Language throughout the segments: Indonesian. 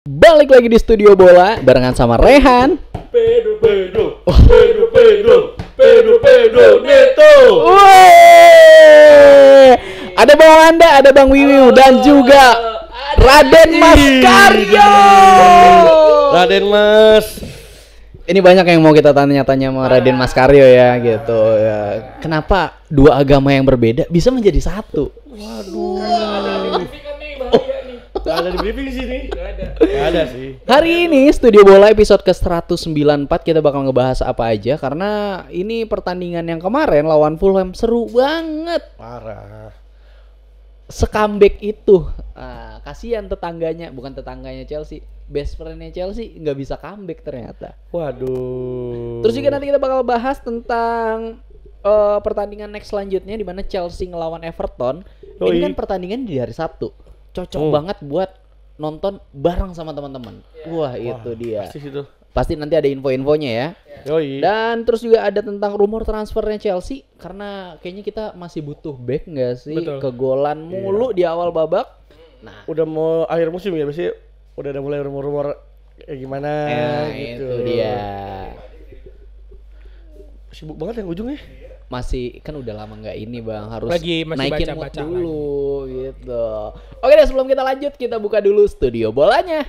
Balik lagi di Studio Bola barengan sama Rehan. Pedro Neto. Woi, ada Bang Anda, ada Bang Wiwiu dan juga Raden Mas Karyo. Raden Mas. Ini banyak yang mau kita tanya-tanya sama Raden Mas Karyo ya gitu ya. Kenapa dua agama yang berbeda bisa menjadi satu? Waduh. Gak ada di briefing sih nih. Gak ada sih. Hari ini Studio Bola episode ke-194 kita bakal ngebahas apa aja karena ini pertandingan yang kemarin lawan Fulham seru banget. Parah. Sekambek itu. Kasihan tetangganya, bukan tetangganya Chelsea, best friendnya Chelsea nggak bisa comeback ternyata. Waduh. Terus juga nanti kita bakal bahas tentang pertandingan next selanjutnya di mana Chelsea ngelawan Everton. Ini kan pertandingan di hari Sabtu. Cocok banget buat nonton bareng sama teman-teman. Wah, itu dia. Pasti nanti ada info-infonya ya. Yoi. Dan terus juga ada tentang rumor transfernya Chelsea karena kayaknya kita masih butuh back nggak sih? Betul. Kegolan mulu di awal babak. Nah, Udah mau akhir musim ya, biasanya udah ada mulai rumor-rumor kayak gimana gitu. itu dia. Sibuk banget yang ujungnya. Masih kan udah lama nggak ini Bang, harus Lagi masih naikin mood baca-baca dulu gitu. Oke deh, sebelum kita lanjut kita buka dulu Studio Bolanya.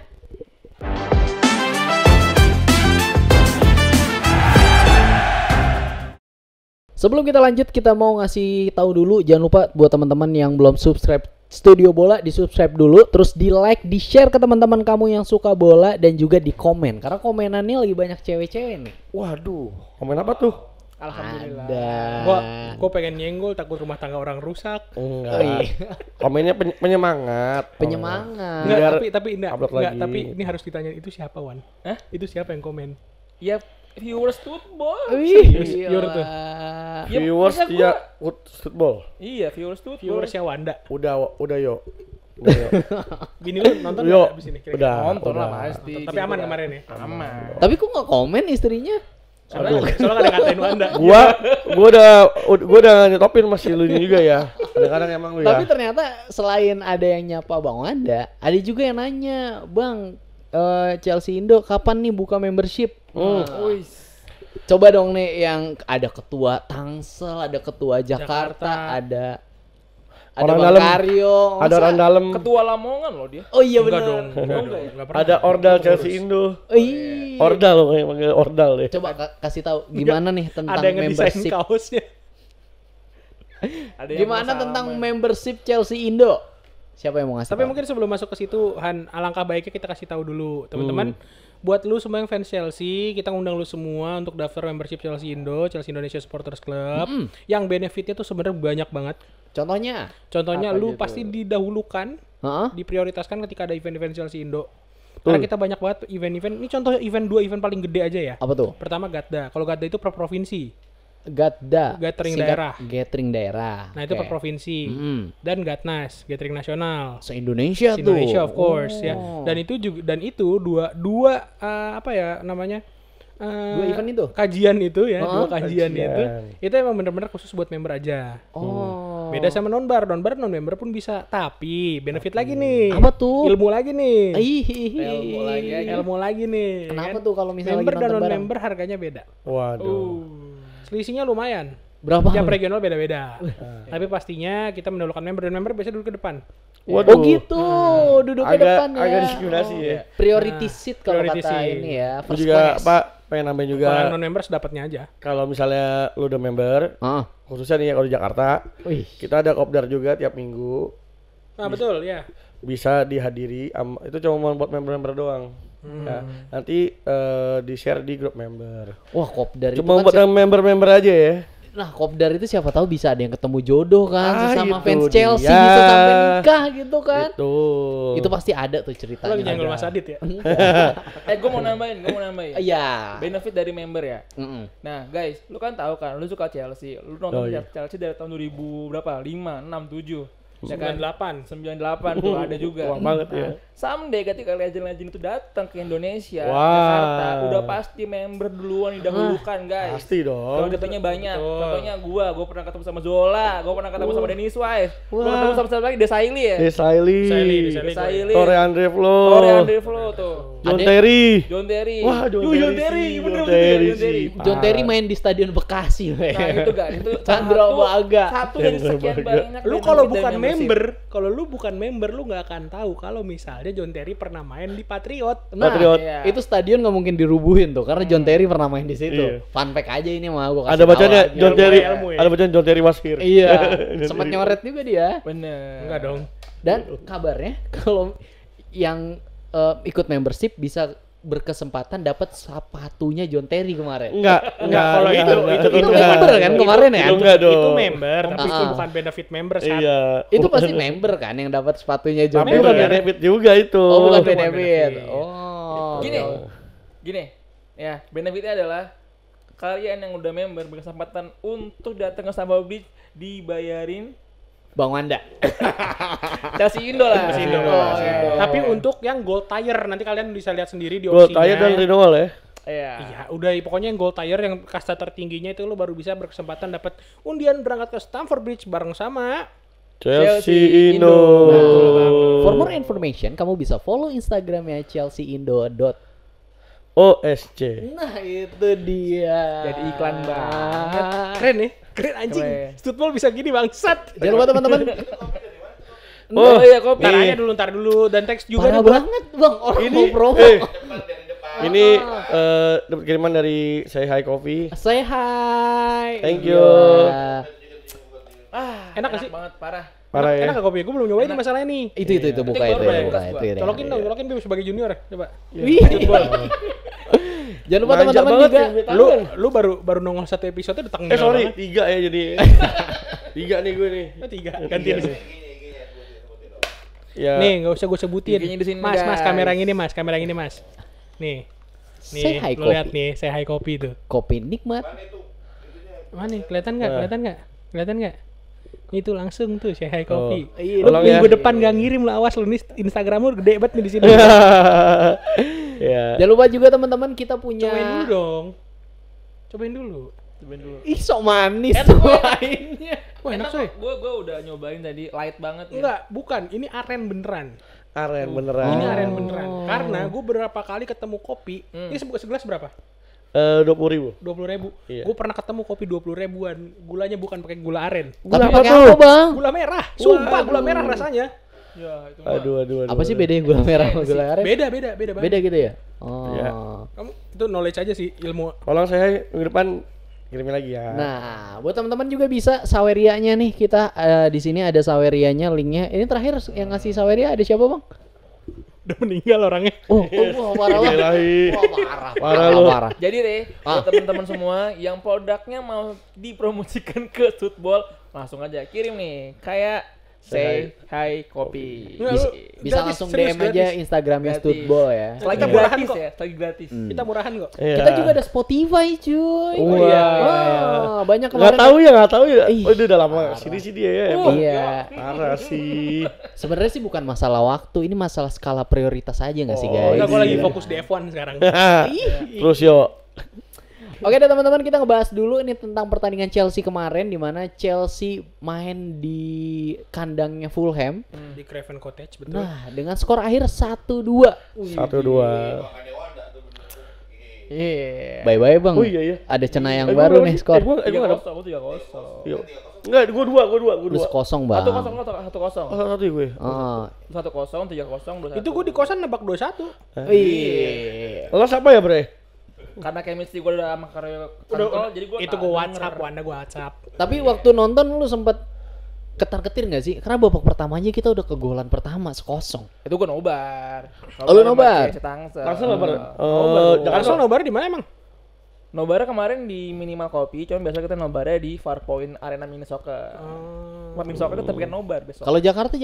Sebelum kita lanjut kita mau ngasih tahu dulu, jangan lupa buat teman-teman yang belum subscribe Studio Bola, di subscribe dulu, terus di like, di share ke teman-teman kamu yang suka bola dan juga di komen karena komenannya lagi banyak cewek-cewek nih. Waduh, komen apa tuh? Alhamdulillah. Ada. Gua pengen nyenggol, takut rumah tangga orang rusak. Enggak. Oh, iya. Komennya penyemangat. Penyemangat. Enggak, Biar enggak, upload enggak, lagi. tapi ini harus ditanya itu siapa, Wan? Hah? Itu siapa yang komen? Ya viewers football. Wih, Viewer tuh. Ya, viewers masa dia gua- football. Iya viewers football. Viewersnya Wanda. Udah yo. Bini lu nonton Yo, nggak abis ini? udah. Nonton lah udah. pasti. Tapi aman kemarin ya? Aman. tapi kok nggak komen istrinya? Soalnya nggak ada ngatain Wanda. Gua udah nyetopin masih lu ini juga ya. Kadang-kadang emang lu ya. Tapi ternyata selain ada yang nyapa Bang Wanda, ada juga yang nanya, Bang, Chelsea Indo kapan nih buka membership? Wih. Coba dong nih yang ada ketua Tangsel, ada ketua Jakarta, ada Orang Bang dalam. Karyo, Ada orang dalam. Ketua Lamongan loh dia. Oh iya Enggak benar. dong. Enggak pernah. Ada Ordal Chelsea Indo. Ih. Ordal loh, yang panggil Ordal deh. Coba kasih tahu gimana nih tentang ada yang ngedesain membership? kaosnya. Ada yang Gimana mau tentang salaman. membership Chelsea Indo? Siapa yang mau ngasih Tapi tahu? mungkin sebelum masuk ke situ, Han, alangkah baiknya kita kasih tahu dulu, teman-teman. Buat lu semua yang fans Chelsea, kita ngundang lu semua untuk daftar membership Chelsea Indo, Chelsea Indonesia Supporters Club. Yang benefitnya tuh sebenarnya banyak banget. Contohnya? Contohnya Apa lu gitu? pasti didahulukan, Heeh. diprioritaskan ketika ada event-event Chelsea Indo. Karena kita banyak banget event-event. Ini contoh dua event paling gede aja ya. Apa tuh? Pertama Gatda. Kalau Gatda itu per provinsi. Gatda. Gathering Singkat daerah. Gathering daerah. Nah, itu Oke. per provinsi. Dan Gatnas, gathering nasional. Se-Indonesia tuh. Indonesia of course ya. Oh. Dan itu juga dua apa ya namanya? Dua event itu? Kajian itu ya, Oh, dua kajian itu. kajian. Itu emang bener-bener khusus buat member aja. Oh. Beda sama non-bar member pun bisa. Tapi benefit lagi nih. Apa tuh? Ilmu lagi nih. Ilmu Ilmu lagi nih. Kenapa kan? tuh kalau misalnya Member lagi dan nonton bareng? non-member harganya beda. Waduh. Selisihnya lumayan. Berapa? Tiap regional beda-beda. Tapi pastinya kita mendahulukan member dan member biasanya duduk ke depan. Waduh. Oh gitu, duduk ke depan ya. Agak diskriminasi ya. Priority seat kalau priority kata seat. ini ya. Gue First juga class. Pak pengen nambahin juga. Kalau non members dapatnya aja. Kalau misalnya lu udah member, Ah. khususnya nih ya kalau di Jakarta, Wih. kita ada kopdar juga tiap minggu. Nah betul ya. Bisa dihadiri, itu cuma buat member-member doang. Ya, nanti di share di grup member. Wah, kopdar itu Cuma kan buat member-member aja ya. nah, kopdar itu siapa tahu bisa ada yang ketemu jodoh kan, sesama itu fans dia. Chelsea gitu sampai nikah gitu kan. Itu Itu pasti ada tuh Lu lagi ceritanya. nyenggol Mas Adit ya. Gue mau nambahin. Iya. Benefit dari member ya. Mm-mm. Nah guys, lu kan tahu kan, lu suka Chelsea. Lu nonton Chelsea dari tahun 2000 berapa? 5, 6, 7. Ya kan? 98. 98 tuh ada juga. Wah banget ya. Someday ketika legend-legend itu datang ke Indonesia, Wah. Jakarta, udah pasti member duluan didahulukan, guys. Pasti dong. Contohnya banyak. Betul. Contohnya gua pernah ketemu sama Zola, gua pernah ketemu sama Dennis Wise, gua Wah. ketemu sama siapa lagi? Desailly ya. Desailly, Desailly. Tore Andre Flo, Tore Andre Flo tuh. John Ada- Terry. John Terry. Wah, John Yuh, John Terry Terry, sih, bener John bener Terry John Terry. sih. John Terry main di Stadion Bekasi. Nah itu guys, itu Chandra Baga. satu dari sekian banyak. Lu band kalau dan bukan membership. member, kalau lu bukan member lu nggak akan tahu kalau misalnya John Terry pernah main di Patriot. Nah, Patriot. Iya. itu stadion nggak mungkin dirubuhin tuh karena John Terry pernah main di situ. Iya. Fun fact aja ini mah gua kasih Ada bacanya tahu aja. John Ilmu Terry. ya, ilmu ya. Ada bacanya John Terry was here. Iya, John sempat Terry. nyoret juga dia. Bener. Enggak dong. Dan kabarnya kalau yang ikut membership bisa berkesempatan dapat sepatunya John Terry kemarin. Enggak, Kalau itu Itu member kan kemarin ya? Itu enggak dong. Itu member, tapi itu Ah. bukan benefit member saat. Iya. Itu pasti member kan yang dapat sepatunya John Tapi Terry. bukan Member. benefit juga itu. Oh, bukan Itu bukan benefit. benefit. Oh. Gini, ya benefitnya adalah kalian yang udah member berkesempatan untuk datang ke Sambal Beach dibayarin Bang Wanda. Chelsea Indo lah. Chelsea Indo. Oh, iya. Tapi untuk yang gold tire nanti kalian bisa lihat sendiri di Gold opsinya. tire dan renewal ya. Iya. Iya, udah pokoknya yang gold tire yang kasta tertingginya itu lo baru bisa berkesempatan dapat undian berangkat ke Stamford Bridge bareng sama Chelsea Indo. Betul banget. For more information, kamu bisa follow Instagramnya chelseaindo. OSC. Nah itu dia. Jadi iklan banget. keren nih, keren anjing. Keren. Football bisa gini bangsat. Jangan lupa teman-teman. Oh iya kopi. Ntar dulu dan teks juga Parah nih, Bro. banget bang orang Ini mau promo. ini dapat kiriman dari Say Hi Coffee. Say hi. Thank you. Iya. Enak gak sih? banget, parah. Parah ya. Enak gak kopi? Gue belum nyobain nih masalahnya nih. Itu buka Itu itu baru ya, ya, buka bekas itu ya. Colokin dong, colokin Bim sebagai junior ya. Coba. Wih. Jangan lupa Manja teman-teman banget juga. ya, Lu baru nongol satu episode udah tanggung Sorry, banget. 3 ya jadi. 3 nih gue nih. Oh, 3. Gantiin sih. Ya. Nih, enggak usah gue sebutin. Giginya di sini, Mas, guys. kamera yang ini, Mas. Kamera yang ini, Mas. Nih. Say hi Lu lihat kopi. nih, say hi kopi tuh. Kopi nikmat. Mana nih? Kelihatan nggak? Nah. Kelihatan nggak? Kelihatan nggak? Itu langsung tuh say hi kopi. Iya, Lu tolong minggu ya. depan nggak ngirim lu, awas lu nih Instagram lu gede banget nih di sini. Ya. Jangan lupa juga teman-teman kita punya. Cobain dulu dong. Cobain dulu. Ih sok manis tuh lainnya. Wah, enak coy. Gue udah nyobain tadi light banget ya. Enggak, bukan. Ini aren beneran. Aren beneran. Ini aren beneran. Karena gue beberapa kali ketemu kopi. Ini segelas berapa? 20.000. 20.000. Iya. Gue pernah ketemu kopi 20 ribuan. Gulanya bukan pakai gula aren. Tapi apa pakai tuh? apa bang? Gula merah. Sumpah gula merah rasanya. Ya, itu Aduh. Apa sih bedanya gula merah sama gula aren? Beda banget. Beda gitu ya? Oh. Iya. Kamu itu knowledge aja sih, ilmu. Tolong saya minggu depan kirimin lagi ya. Nah, buat teman-teman juga bisa Sawerianya nih kita di sini ada Sawerianya linknya. Ini terakhir yang ngasih Saweria ada siapa bang? Udah meninggal orangnya. Oh, wah, parah banget. Ilahi. Wah, Parah lu. parah. Jadi deh, buat teman-teman semua yang produknya mau dipromosikan ke Football, langsung aja kirim nih kayak Say Hi Kopi. Nggak, Bisa, lu bisa gratis, langsung serius, DM aja gratis. Instagramnya Gratis. Studball ya. Selagi Kita murahan gratis kok. ya, selagi gratis. Kita murahan kok. Iya. Kita juga ada Spotify cuy. Oh, iya. Wah, banyak Nggak kemarin. tahu ya. Ih, Oh, itu udah lama sini dia ya. emang. Iya. Parah sih. Sebenarnya sih bukan masalah waktu, ini masalah skala prioritas aja nggak sih Oh, guys? Enggak, gue lagi iya. fokus di F1 sekarang. Terus yo. Oke deh teman-teman, kita ngebahas dulu ini tentang pertandingan Chelsea kemarin di mana Chelsea main di kandangnya Fulham. Di Craven Cottage, betul. Nah, dengan skor akhir 1-2. 1-2. Iya. Bye-bye Bang. Oh iya. Ada cenayang Eh, baru gua nih berapa sih? skor. Gua ada. 3-0. Yo. Enggak, gua 2. Lu sekosong Bang. 1-0. Oh, 1 gue. Oh. 1-0, 3-0, 2-1. Itu gue di kosan nebak 2-1. Iya. Lo siapa ya, Bre? Karena chemistry gue udah sama Karyo Kantol, jadi gue Itu gue WhatsApp, Wanda gue WhatsApp. Tapi waktu nonton lu sempet ketar-ketir nggak sih? Karena babak pertamanya kita udah kegolan pertama sekosong. Itu gue nobar. Oh, lu nobar? Tangsel. Langsung apa? Nobar. Langsung nobar di mana emang? Nobar kemarin di Minimal Kopi, cuman biasa kita nobarnya di Farpoint Arena Mini Soccer. Mini Soccer itu tapi kan nobar besok. Kalau Jakarta.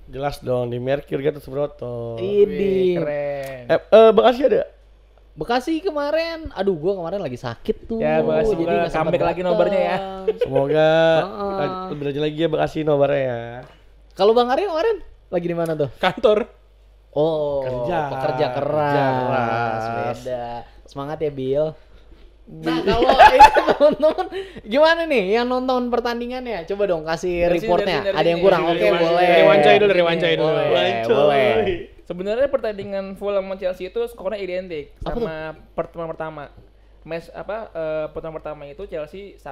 Jelas dong di Merkur gitu Subroto. Wih, Ini keren. Bekasi ada? Bekasi kemarin, aduh gua kemarin lagi sakit tuh. Ya, Bekasi jadi nggak comeback sempet lagi nobarnya ya. datang. Semoga Heeh. lebih lanjut lagi ya Bekasi nobarnya ya. Kalau Bang Arya kemarin lagi di mana tuh? Kantor. Oh, Kerja. pekerja keras. Kerja keras. Beda. Semangat ya, Bill. Nah, kalau ini teman-teman gimana nih yang nonton pertandingannya? Coba dong kasih Dari sini, reportnya. dari sini, Ada yang dari kurang. sini, Oke, dari boleh. sini. Dari Wancai dulu, dari Wancai dulu. Boleh. Sebenarnya pertandingan Fulham sama Chelsea itu skornya identik sama pertemuan pertama. Pertemuan pertama itu Chelsea 1,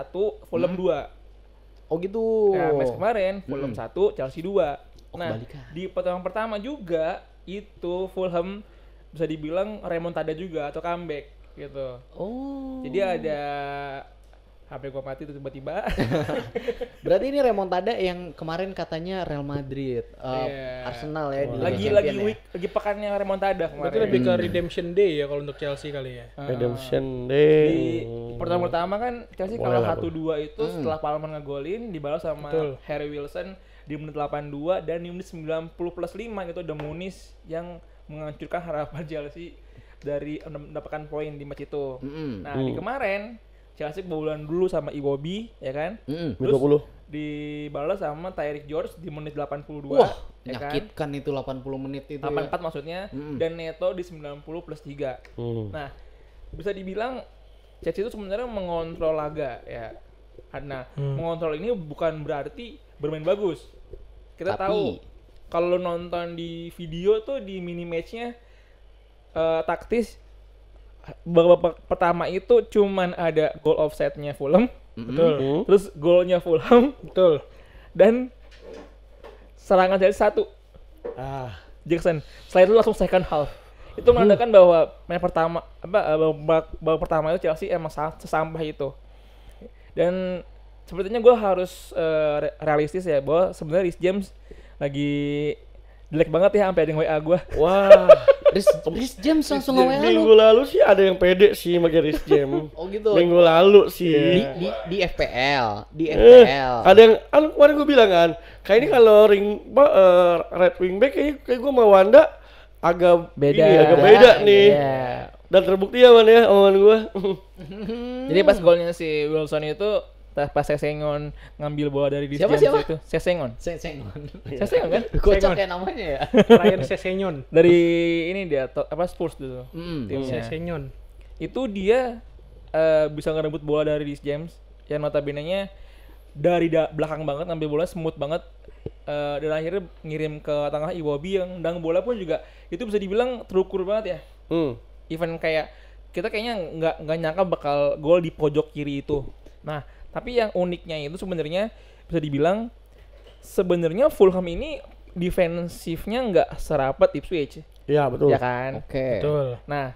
Fulham 2. Oh gitu. Nah, match kemarin Fulham 1, Chelsea 2. Oh, Nah, kebalikan. di pertemuan pertama juga itu Fulham bisa dibilang remontada juga atau comeback gitu. Oh. Jadi ada HP gua mati tuh tiba-tiba. Berarti ini remontada yang kemarin katanya Real Madrid, Iya. Arsenal ya di Liga lagi Champions ya? week lagi pekannya remontada Berarti kemarin. lebih ke redemption day ya kalau untuk Chelsea kali ya. Redemption Di Day. pertemuan pertama kan Chelsea Boleh kalah lah, 1-2 itu setelah Palmer ngegolin dibalas sama Betul. Harry Wilson di menit 82 dan di menit 90+5 itu ada Muniz yang menghancurkan harapan Chelsea dari mendapatkan poin di match itu. Nah, di kemarin Chelsea kebobolan dulu sama Iwobi ya kan? Mm-mm. Menit 20. Dibalas sama Tyreek George di menit 82 Wah, ya kan? menyakitkan itu 80 menit itu. 84 Ya. maksudnya dan Neto di 90+3. Nah, bisa dibilang Chelsea itu sebenarnya mengontrol laga ya. Nah, mengontrol ini bukan berarti bermain bagus. Kita Tapi- tahu kalau nonton di video tuh di mini matchnya taktis babak pertama itu cuman ada goal offsetnya Fulham, Betul. terus golnya Fulham Betul. dan serangan Chelsea 1 Ah, Jackson. Setelah itu langsung second half. Itu menandakan bahwa main pertama babak pertama itu Chelsea emang sesampah itu. Dan sepertinya gue harus realistis ya bahwa sebenarnya Reece James lagi jelek banget ya sampai ada yang WA gue. wah. Rhys James langsung nge-WA Minggu lu. lalu sih ada yang pede sih pakai Reece James. Oh gitu. Minggu lalu sih. Di FPL, di Eh, FPL. ada yang kemarin gue bilang kan, kayak ini kalau right wing back kayak gue sama Wanda agak agak beda nih. Iya. Dan terbukti ya man ya omongan gue. Jadi pas golnya si Wilson itu pas Sesengon ngambil bola dari Reece Siapa, James siapa? itu. Sesengon. Sengon. Sesengon kan? Kocak kayak namanya ya. Ryan Sessegnon. Dari ini dia Spurs dulu. Timnya. Sessegnon. Itu dia bisa ngerebut bola dari Reece James yang notabene-nya dari belakang banget ngambil bola smooth banget dan akhirnya ngirim ke tengah Iwobi yang nendang bola pun juga itu bisa dibilang terukur banget ya. Even kayak kita kayaknya nggak nyangka bakal gol di pojok kiri itu. Nah, tapi yang uniknya itu sebenarnya bisa dibilang sebenarnya Fulham ini defensifnya nggak serapat Ipswich. Iya betul. Ya kan? Oke. Betul. Nah,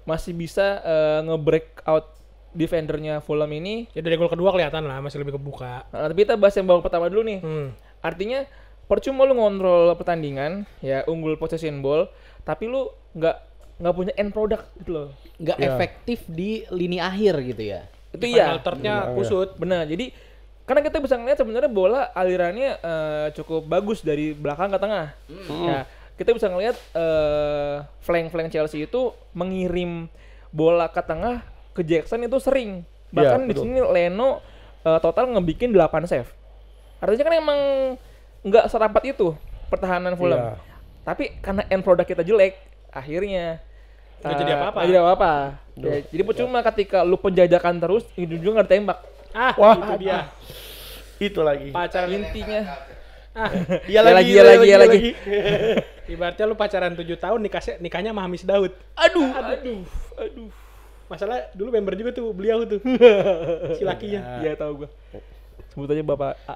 masih bisa nge-break out defendernya Fulham ini. Ya dari gol kedua kelihatan lah masih lebih kebuka. Nah, tapi kita bahas yang babak pertama dulu nih. Artinya percuma lu ngontrol pertandingan, ya unggul possession ball, tapi lu nggak punya end product gitu loh. Nggak efektif di lini akhir gitu ya. Itu Final iya. third-nya kusut. Benar. Jadi karena kita bisa ngeliat sebenarnya bola alirannya cukup bagus dari belakang ke tengah. Ya, kita bisa ngeliat flank Chelsea itu mengirim bola ke tengah ke Jackson itu sering. Bahkan di sini Leno total ngebikin 8 save. Artinya kan emang nggak serapat itu pertahanan Fulham. Tapi karena end product kita jelek, akhirnya Nggak jadi apa-apa. nggak jadi apa-apa. Ya, jadi percuma ketika lu penjajakan terus, ujung-ujungnya nggak ditembak. Wah, Itu dia. Itu lagi. Pacaran Intinya. Iya Ya lagi. Ibaratnya lu pacaran 7 tahun nikahnya sama Hamis Daud. Aduh. Masalah dulu member juga tuh beliau tuh. Si lakinya. Iya tahu gua. Sebut aja Bapak A.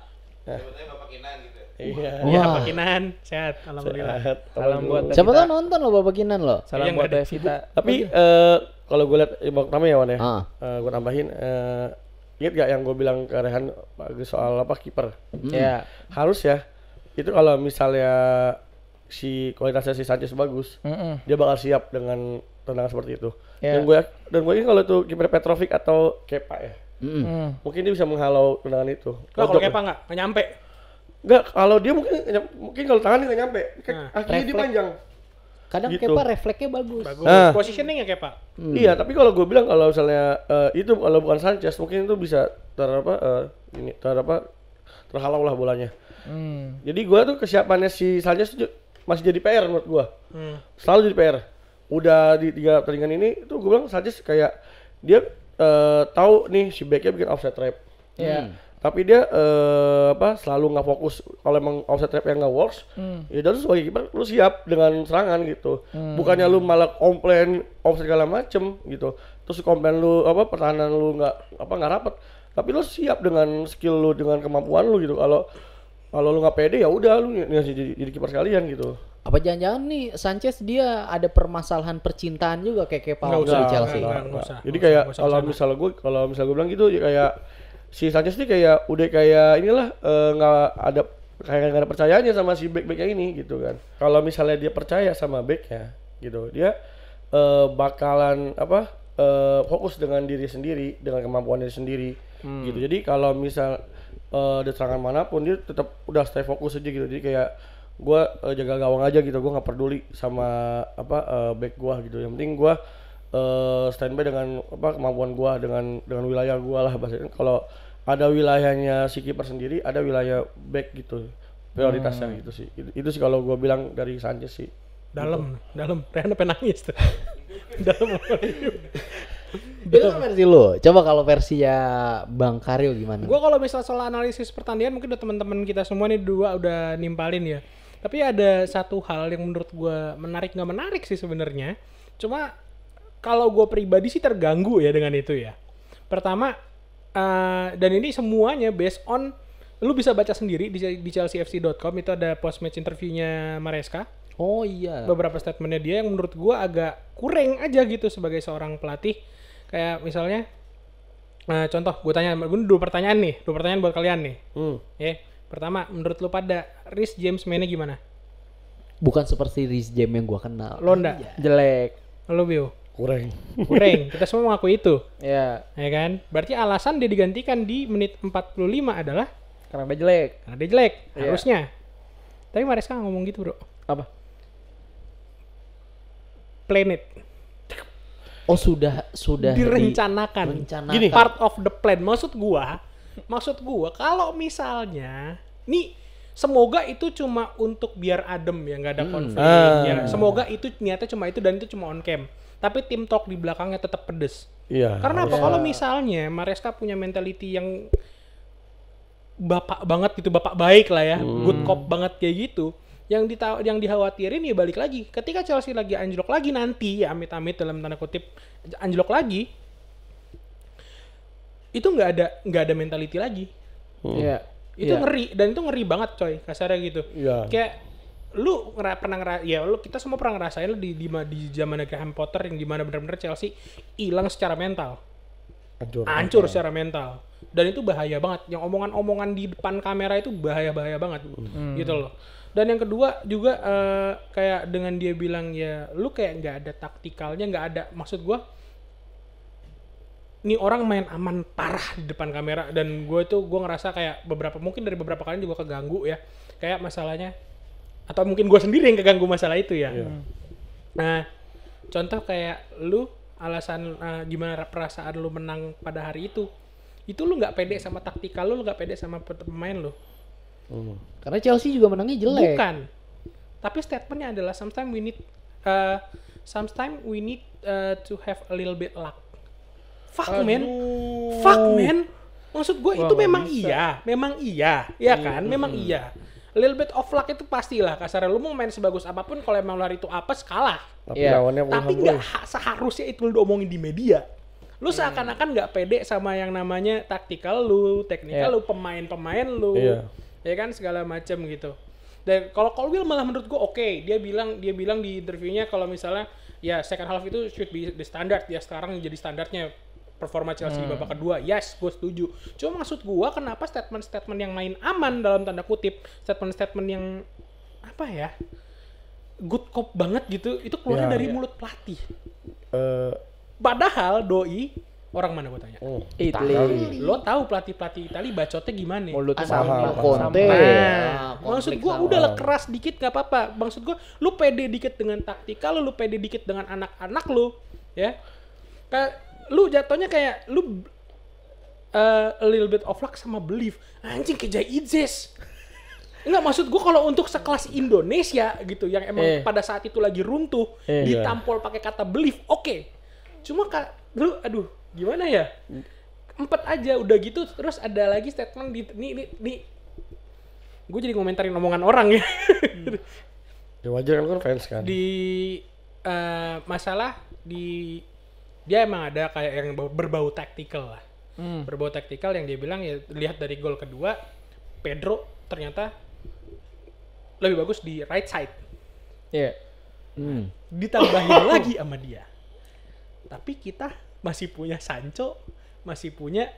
Iya. Iya, Wah. Pak Kinan. Sehat, alhamdulillah. Salam buat Siapa Evita. tahu nonton lo Bapak Kinan lo. Salam Iya, buat nggak ada. Evita. Tapi kalau gue lihat babak pertama ya Wan ya, gue tambahin ingat gak yang gue bilang ke Rehan soal apa kiper? Ya. Harus ya. Itu kalau misalnya si kualitasnya si Sanchez bagus, dia bakal siap dengan tendangan seperti itu. Ya. Dan gue ini kalau itu kiper Petrovic atau Kepa ya, mungkin dia bisa menghalau tendangan itu. Kalau Kepa nggak nyampe. Enggak, kalau dia mungkin kalau tangannya nggak nyampe, akhirnya dia refleks. panjang. Kadang Gitu. Kepa refleksnya bagus. Bagus. Nah. Positioning ya Kepa. Iya, tapi kalau gue bilang kalau misalnya itu kalau bukan Sanchez mungkin itu bisa terhalau lah bolanya. Jadi gua tuh kesiapannya si Sanchez tuh masih jadi PR menurut gua. Selalu jadi PR. Udah di 3 pertandingan ini tuh gua bilang Sanchez kayak dia tahu nih si backnya bikin offside trap. Tapi dia selalu nggak fokus kalau emang offside trap yang nggak works. Ya dan sebagai kiper lu siap dengan serangan gitu. Bukannya lu malah komplain offside segala macem gitu. Terus komplain lu pertahanan lu nggak rapat. Tapi lu siap dengan skill lu, dengan kemampuan lu gitu. Kalau lu nggak pede ya udah lu jadi kiper sekalian gitu. Apa jangan-jangan nih Sanchez dia ada permasalahan percintaan juga kayak Pau di Chelsea? Nggak Jadi kayak kalau misalnya gue bilang gitu ya kayak si Sanchez nih kayak udah kayak inilah nggak ada percayaannya sama si back-backnya ini gitu kan. Kalau misalnya dia percaya sama backnya gitu, dia bakalan fokus dengan diri sendiri, dengan kemampuan diri sendiri gitu. Jadi kalau misal di serangan manapun dia tetap udah stay fokus aja gitu. Jadi kayak gue jaga gawang aja gitu, gue nggak peduli sama back gue gitu. Yang penting gue standby dengan kemampuan gue, dengan wilayah gue lah bahasanya. Kalau ada wilayahnya si kiper sendiri, ada wilayah back gitu prioritasnya gitu sih. Itu sih kalau gue bilang dari Sanchez sih. Dalam Rehan sampai nangis tuh. Dalam. Itu kan versi lo. Coba kalau versinya Bang Karyo gimana? Gua kalau misalnya soal analisis pertandingan mungkin udah teman-teman kita semua nih dua udah nimpalin ya. Tapi ada satu hal yang menurut gua menarik nggak menarik sih sebenarnya. Cuma kalau gua pribadi sih terganggu ya dengan itu ya. Pertama dan ini semuanya based on lu bisa baca sendiri di chelseafc.com itu ada post match interviewnya Maresca. Oh iya. Beberapa statementnya dia yang menurut gua agak kurang aja gitu sebagai seorang pelatih. Kayak misalnya, contoh gue tanya, gue dua pertanyaan buat kalian nih. Pertama, menurut lu pada Reece James mainnya gimana? Bukan seperti Reece James yang gue kenal. Lo ndak? Jelek. Lo Bio? Kurang. Kita semua mengakui itu. Ya, Ya kan? Berarti alasan dia digantikan di menit 45 adalah karena dia jelek. karena dia jelek, Iya. harusnya. Tapi Maresca ngomong gitu bro. Apa? Plan it. Oh sudah Direncanakan. Gini. Part of the plan. Maksud gua kalau misalnya nih semoga itu cuma untuk biar adem ya, nggak ada konflik ya. Semoga itu niatnya cuma itu dan itu cuma on cam. Tapi tim talk di belakangnya tetap pedes. Iya. Karena apa? Kalau misalnya Maresca punya mentality yang bapak banget gitu, bapak baik lah ya, good cop banget kayak gitu. Yang dikhawatirin ya balik lagi. Ketika Chelsea lagi anjlok lagi nanti ya amit-amit dalam tanda kutip anjlok lagi, itu nggak ada mentality lagi. Iya. Itu ngeri dan itu ngeri banget coy, kasarnya gitu. Iya. Kayak lu kita semua pernah ngerasain di zaman Graham Potter yang dimana benar-benar Chelsea hilang secara mental. Hancur secara mental. Dan itu bahaya banget. Yang omongan-omongan di depan kamera itu bahaya banget. Gitu loh. Dan yang kedua juga kayak dengan dia bilang ya lu kayak nggak ada taktikalnya, nggak ada, maksud gue nih orang main aman parah di depan kamera. Dan gue ngerasa kayak mungkin dari beberapa kali juga keganggu ya, kayak masalahnya, atau mungkin gue sendiri yang keganggu masalah itu ya. Nah contoh kayak lu alasan gimana perasaan lu menang pada hari itu lu nggak pede sama taktikal lu nggak pede sama pemain lu. Karena Chelsea juga menangnya jelek. Bukan. Tapi statementnya adalah sometimes we need to have a little bit luck. Fuck man. Maksud gue itu memang iya, ya kan? Memang iya. A little bit of luck itu pastilah. Kasarnya lu mau main sebagus apapun kalau emang lari itu apes kalah. Tapi nggak seharusnya itu lu diomongin di media. Lu seakan-akan nggak pede sama yang namanya taktikal lu, teknikal lu, pemain-pemain lu. Ya kan segala macam gitu. Dan kalau Colwill malah menurut gue oke. Dia bilang di interviewnya kalau misalnya ya second half itu should be the standard ya, sekarang jadi standarnya performa Chelsea di babak kedua. Yes, gue setuju. Cuma maksud gue kenapa statement-statement yang main aman dalam tanda kutip, statement-statement yang apa ya, good cop banget gitu, itu keluar dari mulut pelatih. Padahal doi orang mana gue tanya? Italy. Lo tahu pelatih Italia bacotnya gimana? Mulutnya Sama sama. Conte. Maksud gue udah keras dikit gak apa-apa. Maksud gue lu pede dikit dengan taktikal lu pede dikit dengan anak-anak lu, ya. Kayak lu jatuhnya kayak lu a little bit of luck sama belief. Anjing kayak Jai Idzes. Enggak, maksud gue kalau untuk sekelas Indonesia gitu yang emang pada saat itu lagi runtuh ditampol pakai kata belief, oke. Cuma lu aduh gimana ya? 4 aja udah gitu, terus ada lagi statement nih gue jadi ngomentarin omongan orang ya. Ya wajar kan fans kan. Di masalah di dia emang ada kayak yang berbau taktikal lah. Berbau taktikal yang dia bilang ya lihat dari gol kedua Pedro ternyata lebih bagus di right side. Iya. Ditambahin lagi sama dia. Tapi kita masih punya Sancho, masih punya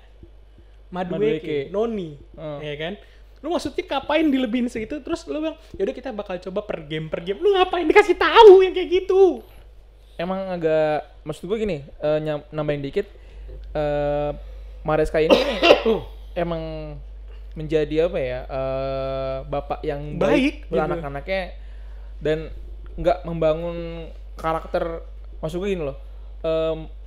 Madueke, Noni, ya kan? Lu maksudnya ngapain dilebihin segitu? Terus lu bilang, yaudah kita bakal coba per game. Lu ngapain dikasih tahu yang kayak gitu? Emang agak, maksud gue gini, nambahin dikit, Maresca ini emang menjadi apa ya, bapak yang baik buat gitu. anak-anaknya dan nggak membangun karakter. Maksud gue gini loh,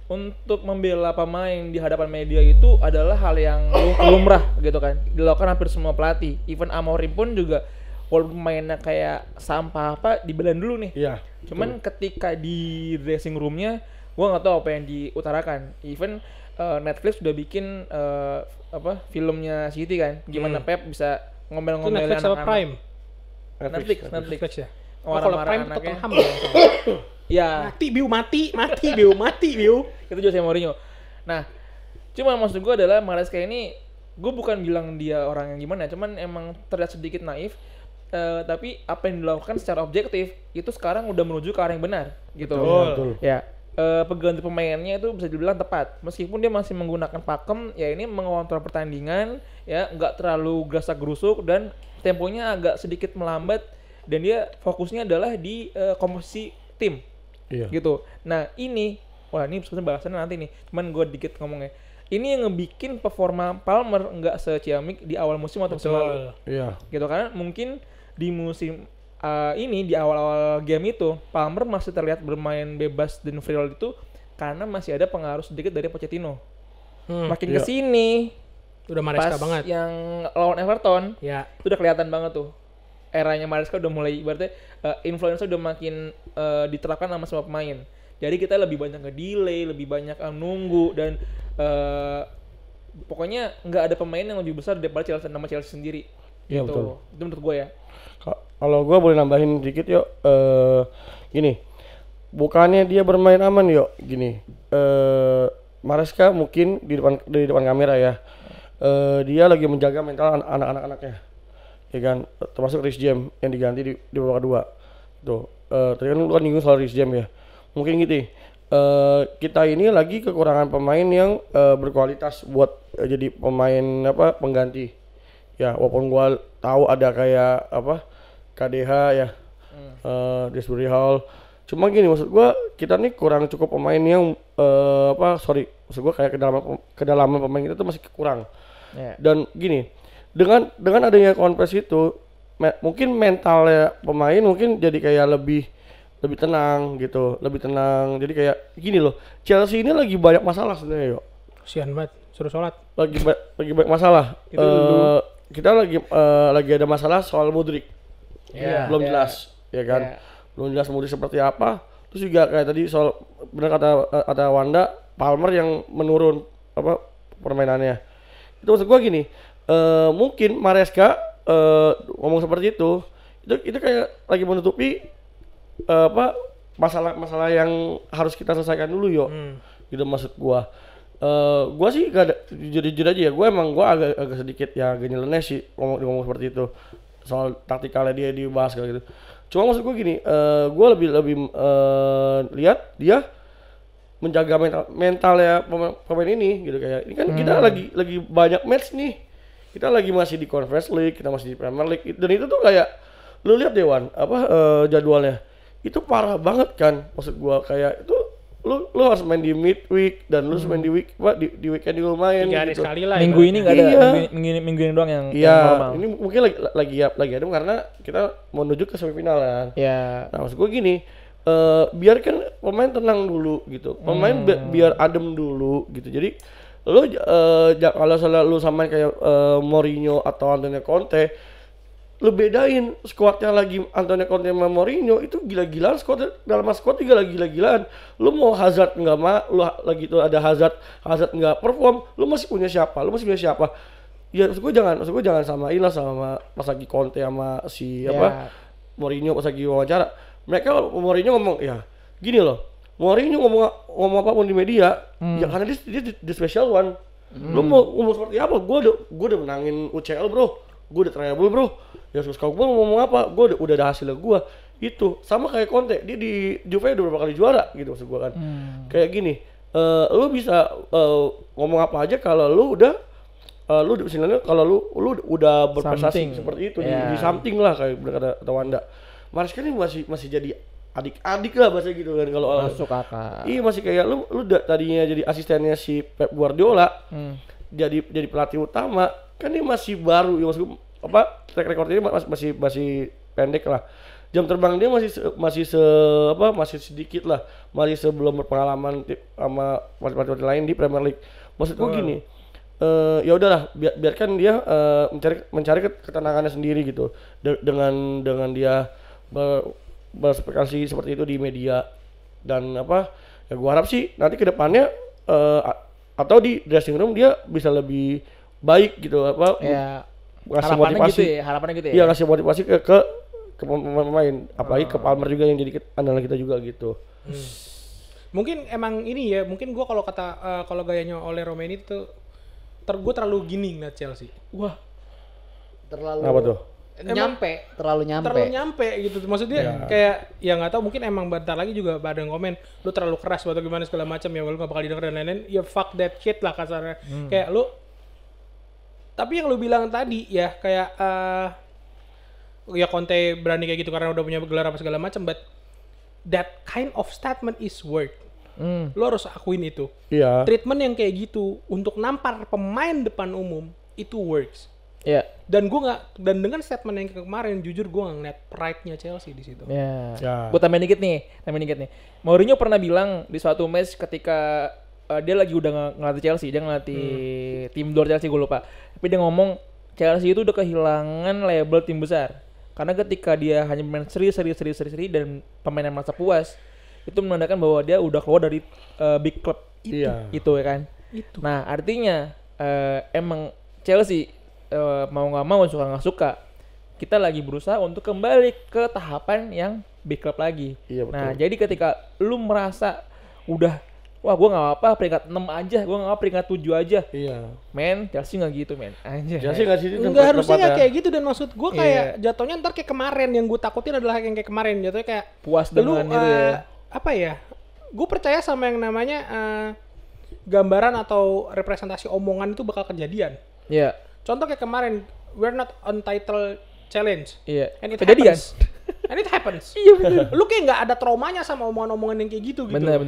untuk membela pemain di hadapan media itu adalah hal yang lumrah gitu kan, dilakukan hampir semua pelatih. Even Amorim pun juga walaupun pemainnya kayak sampah apa dibelain dulu nih. Iya. Cuman ketika di dressing roomnya, gua nggak tahu apa yang diutarakan. Even Netflix sudah bikin filmnya City kan, gimana Pep bisa Itu ngomel-ngomelin Netflix sama anak-anak. Prime? Netflix. Netflix ya? Orang Kalau marah Prime anaknya. Tottenham ya? Ya, Mati, Biu. itu Jose Mourinho. Nah, cuma maksud gue adalah Maresca ini, gue bukan bilang dia orang yang gimana, cuman emang terlihat sedikit naif. Tapi apa yang dilakukan secara objektif itu sekarang udah menuju ke arah yang benar gitu. Betul. Ya, pengganti pemainnya itu bisa dibilang tepat. Meskipun dia masih menggunakan pakem, ya ini mengontrol pertandingan, ya nggak terlalu gerasak-gerusuk dan temponya agak sedikit melambat dan dia fokusnya adalah di komposisi tim. Iya. Gitu. Nah ini sebenarnya bahasannya nanti nih. Cuman gue dikit ngomongnya. Ini yang ngebikin performa Palmer nggak seciamik di awal musim atau musim lalu. Iya. Gitu karena mungkin di musim ini di awal-awal game itu Palmer masih terlihat bermain bebas dan free roll itu karena masih ada pengaruh sedikit dari Pochettino. Makin kesini Udah Maresca pas banget. yang lawan Everton Ya. itu udah kelihatan banget tuh. Eranya Maresca udah mulai ibaratnya influence udah makin diterapkan sama semua pemain. Jadi kita lebih banyak nge-delay, lebih banyak nunggu dan pokoknya nggak ada pemain yang lebih besar daripada Chelsea, nama Chelsea sendiri. Iya, Gitu. betul. Itu menurut gue ya. Kalau gue boleh nambahin dikit yuk, gini, bukannya dia bermain aman yuk, gini, Maresca mungkin di depan kamera ya, dia lagi menjaga mental anak-anaknya, ya kan, termasuk Reece James yang diganti di babak kedua, tuh, tadi kan lu kan nyinggung soal Reece James ya, mungkin gitu, kita ini lagi kekurangan pemain yang berkualitas buat jadi pemain pengganti. Ya, walaupun gua tahu ada kayak KDH ya, Desbury Hall. Cuma gini, maksud gua kita nih kurang cukup pemain yang maksud gua kayak kedalaman pemain kita tuh masih kurang. Yeah. Dan gini, dengan adanya konfes itu, mungkin mentalnya pemain mungkin jadi kayak lebih tenang gitu, lebih tenang. Jadi kayak gini loh, Chelsea ini lagi banyak masalah sebenarnya, yuk. Kasihan banget, suruh sholat. Lagi banyak masalah. Kita lagi ada masalah soal Mudryk. Yeah, Belum yeah. jelas, ya kan? Yeah. Belum jelas Mudryk seperti apa. Terus juga kayak tadi soal benar kata Wanda, Palmer yang menurun permainannya. Itu maksud gua gini, mungkin Maresca ngomong seperti itu kayak lagi menutupi masalah yang harus kita selesaikan dulu yuk. Gitu maksud gua. Gua sih gak ada, jujur aja ya, gua agak sedikit ya agak nyeleneh sih ngomong seperti itu soal taktikalnya dia dibahas kayak gitu. Cuma maksud gua gini, gua lebih lihat dia menjaga mentalnya pemain ini gitu, kayak ini kan kita lagi banyak match nih, kita lagi masih di Conference League, kita masih di Premier League, dan itu tuh kayak lu lihat Dewan jadwalnya itu parah banget kan, maksud gua kayak itu lu harus main di midweek dan lu harus main di weekend juga main 3 hari gitu. sekali lah. Minggu ini nggak ada, Iya. minggu ini doang yang Iya, normal. ini mungkin lagi adem karena kita menuju ke semifinal kan. Ya. Nah, maksud gue gini, biarkan pemain tenang dulu gitu. Pemain biar adem dulu gitu. Jadi Lu kalau lu samain kayak Mourinho atau Antonio Conte, lu bedain squadnya lagi Antonio Conte sama Mourinho itu gila-gilaan squad, dalam squad juga lagi gila-gilaan. Lu mau Hazard nggak lu lagi tuh ada Hazard nggak perform, lu masih punya siapa? Ya maksud gue jangan samain lah sama pas lagi Conte sama si Mourinho pas lagi wawancara. Mourinho ngomong ya gini loh, Mourinho ngomong apapun di media ya karena dia the special one. Lu mau ngomong seperti apa? Gue udah menangin UCL bro, gue udah treble bro. Ya suka gue ngomong apa? Gue udah ada hasilnya gue. Itu sama kayak Conte, dia di Juve udah berapa kali juara gitu maksud gue kan. Kayak gini, lu bisa ngomong apa aja kalau lu udah kalau lu udah berprestasi seperti itu di something lah kayak kata Wanda. Maresca ini masih jadi adik-adik lah bahasa gitu kan kalau masuk akal. Iya masih kayak lu tadinya jadi asistennya si Pep Guardiola, jadi pelatih utama, kan dia masih baru ya maksud track record ini masih pendek lah. Jam terbang dia masih sedikit lah, masih sebelum berpengalaman sama pelatih lain di Premier League. Maksud gue gini, ya udahlah biarkan dia mencari ketenangannya sendiri gitu dengan dia berspekulasi seperti itu di media dan ya gua harap sih nanti kedepannya atau di dressing room dia bisa lebih baik gitu ngasih harapannya gitu ya. Iya ngasih motivasi ke pemain apalagi ke Palmer juga yang jadi andalan kita juga gitu. Mungkin emang ini ya, mungkin gua kalau gayanya oleh Romain itu gue terlalu gini ngeliat Chelsea. Wah. Terlalu apa tuh? Terlalu nyampe gitu. Maksudnya kayak ya nggak tahu, mungkin emang bentar lagi juga ada yang komen lu terlalu keras atau gimana segala macam ya, lu nggak bakal didengar dan lain-lain. Ya fuck that shit lah kasarnya. Kayak lu, tapi yang lu bilang tadi ya kayak ya Conte berani kayak gitu karena udah punya gelar apa segala macam, but that kind of statement is work. Lo harus akuin itu. Iya. Treatment yang kayak gitu untuk nampar pemain depan umum itu works. Iya. Dan dengan statement yang kemarin jujur gue nggak ngeliat pride-nya Chelsea di situ. Iya. Gue tambahin dikit nih. Mourinho pernah bilang di suatu match ketika dia lagi udah ngelatih Chelsea, dia ngelatih tim luar Chelsea, gue lupa. Tapi dia ngomong Chelsea itu udah kehilangan label tim besar. Karena ketika dia hanya main seri dan pemainnya merasa puas, itu menandakan bahwa dia udah keluar dari big club itu ya kan. Itu. Nah artinya emang Chelsea mau nggak mau suka nggak suka kita lagi berusaha untuk kembali ke tahapan yang big club lagi. Iya, betul. Nah jadi ketika lu merasa udah wah gue nggak apa peringkat 6 aja, gue nggak apa peringkat 7 aja. Iya. Men Chelsea nggak gitu men. Anjir. Chelsea nggak sih. Enggak harusnya nggak kayak gitu, dan maksud gue kayak jatuhnya ntar kayak kemarin yang gue takutin adalah yang kayak kemarin jatuhnya kayak puas dengan itu ya. Apa ya? Gue percaya sama yang namanya gambaran atau representasi omongan itu bakal kejadian. Iya. Contoh kayak kemarin, we're not on title challenge. Iya. And it kejadian. happens. And it happens. Iya bener. Lu kayak nggak ada traumanya sama omongan-omongan yang kayak gitu. Bener.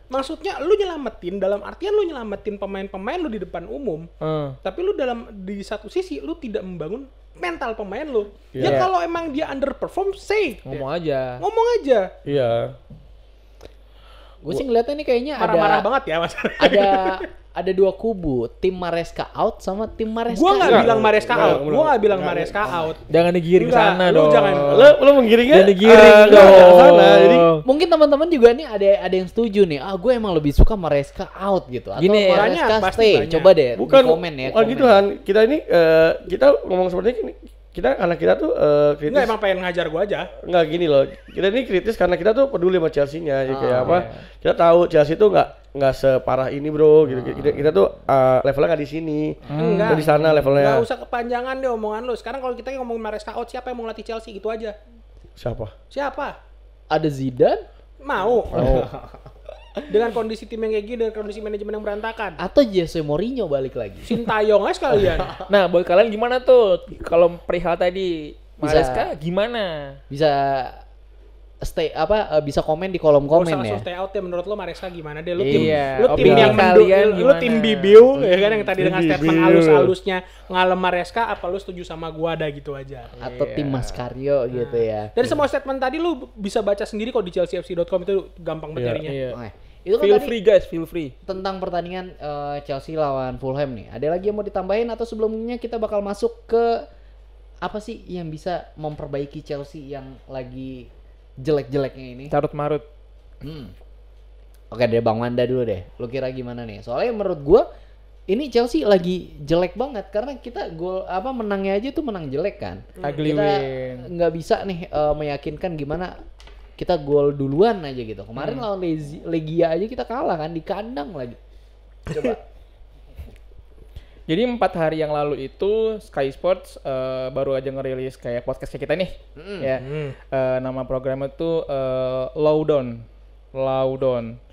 Maksudnya lu nyelamatin, dalam artian lu nyelamatin pemain-pemain lu di depan umum. Tapi lu di satu sisi lu tidak membangun mental pemain lu. Ya kalau emang dia underperform, say. Ngomong aja. Iya. Gue sih ngeliatnya ini kayaknya marah-marah banget ya mas. Ada dua kubu, tim Maresca out sama tim Maresca. Gue nggak bilang Maresca out. Gue nggak bilang Maresca out. Jangan digiring ke sana dong. Lo menggiringnya? Jangan digiring dong. Sana, jadi mungkin teman-teman juga nih ada yang setuju nih. Gue emang lebih suka Maresca out gitu. Atau Gini, Maresca stay. Coba deh bukan di komen ya. Bukan gitu Han. Kita ini kita ngomong seperti ini. Anak kita tuh kritis. Enggak, emang pengen ngajar gua aja. Enggak gini loh. Kita ini kritis karena kita tuh peduli sama Chelsea-nya. Jadi kayak apa? Kita tahu Chelsea tuh enggak separah ini, bro. Gitu. Kita tuh levelnya enggak di sini. Enggak. Di sana levelnya. Enggak usah kepanjangan deh omongan lu. Sekarang kalau kita ngomongin Maresca out, siapa yang mau ngelatih Chelsea, gitu aja. Siapa? Ada Zidane? Mau. Dengan kondisi tim yang kayak gini, dengan kondisi manajemen yang berantakan. Atau Jose Mourinho balik lagi. Sintayong aja sekalian. Nah, buat kalian gimana tuh? Kalau perihal tadi Maresca gimana? Bisa bisa komen di kolom komen ya. Langsung stay out ya, menurut lo Maresca gimana deh? Lu Iya, tim yang kalian lu tim bibiu ya kan, yang tadi dengan statement halus-halusnya ngalem Maresca, apa lu setuju sama gua ada gitu aja? Atau tim Mas Karyo gitu ya. Dari semua statement tadi lu bisa baca sendiri kok di chelseafc.com, itu gampang banget nyarinya. Iya. Itu kan Feel tadi free guys, feel free. tentang pertandingan Chelsea lawan Fulham nih. Ada lagi yang mau ditambahin atau sebelumnya kita bakal masuk ke apa sih yang bisa memperbaiki Chelsea yang lagi jelek-jeleknya ini? Carut marut. Oke deh Bang Wanda dulu deh. Lu kira gimana nih? Soalnya menurut gua ini Chelsea lagi jelek banget karena kita gol menangnya aja tuh menang jelek kan. Ugly Kita win. nggak bisa nih meyakinkan gimana kita gol duluan aja gitu. Kemarin lawan Legia aja kita kalah kan di kandang lagi. Coba. Jadi 4 hari yang lalu itu Sky Sports baru aja ngerilis kayak podcastnya kita nih, ya. Nama programnya tuh Lowdown,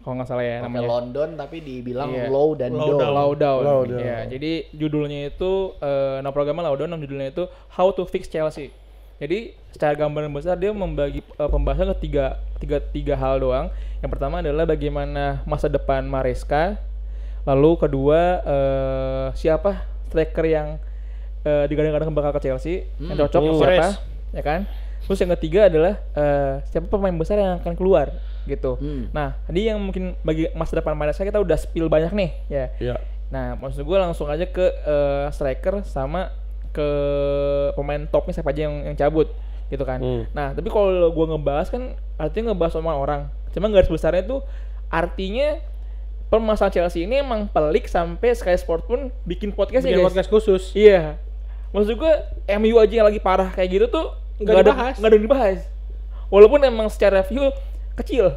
kalau nggak salah ya Oke, namanya. London tapi dibilang Iya. low dan down. Lowdown. Lowdown. Ya, jadi judulnya itu nama programnya Lowdown, nama judulnya itu How to Fix Chelsea. Jadi secara gambaran besar dia membagi pembahasan ke tiga hal doang. Yang pertama adalah bagaimana masa depan Maresca. Lalu kedua siapa striker yang digadang-gadang bakal ke Chelsea yang cocok siapa, ya kan? Terus yang ketiga adalah siapa pemain besar yang akan keluar gitu. Nah, tadi yang mungkin bagi masa depan Maresca kita udah spill banyak nih, ya. Iya. Nah, maksud gue langsung aja ke striker sama ke pemain topnya siapa aja yang cabut gitu kan. Nah, tapi kalau gue ngebahas kan artinya ngebahas sama orang. Cuma garis besarnya tuh artinya permasalahan Chelsea ini emang pelik sampai Sky Sport pun bikin podcast ya Bikin guys. podcast khusus. Iya. Maksud gue MU aja yang lagi parah kayak gitu tuh Nggak dibahas. nggak ada yang dibahas. Walaupun emang secara view kecil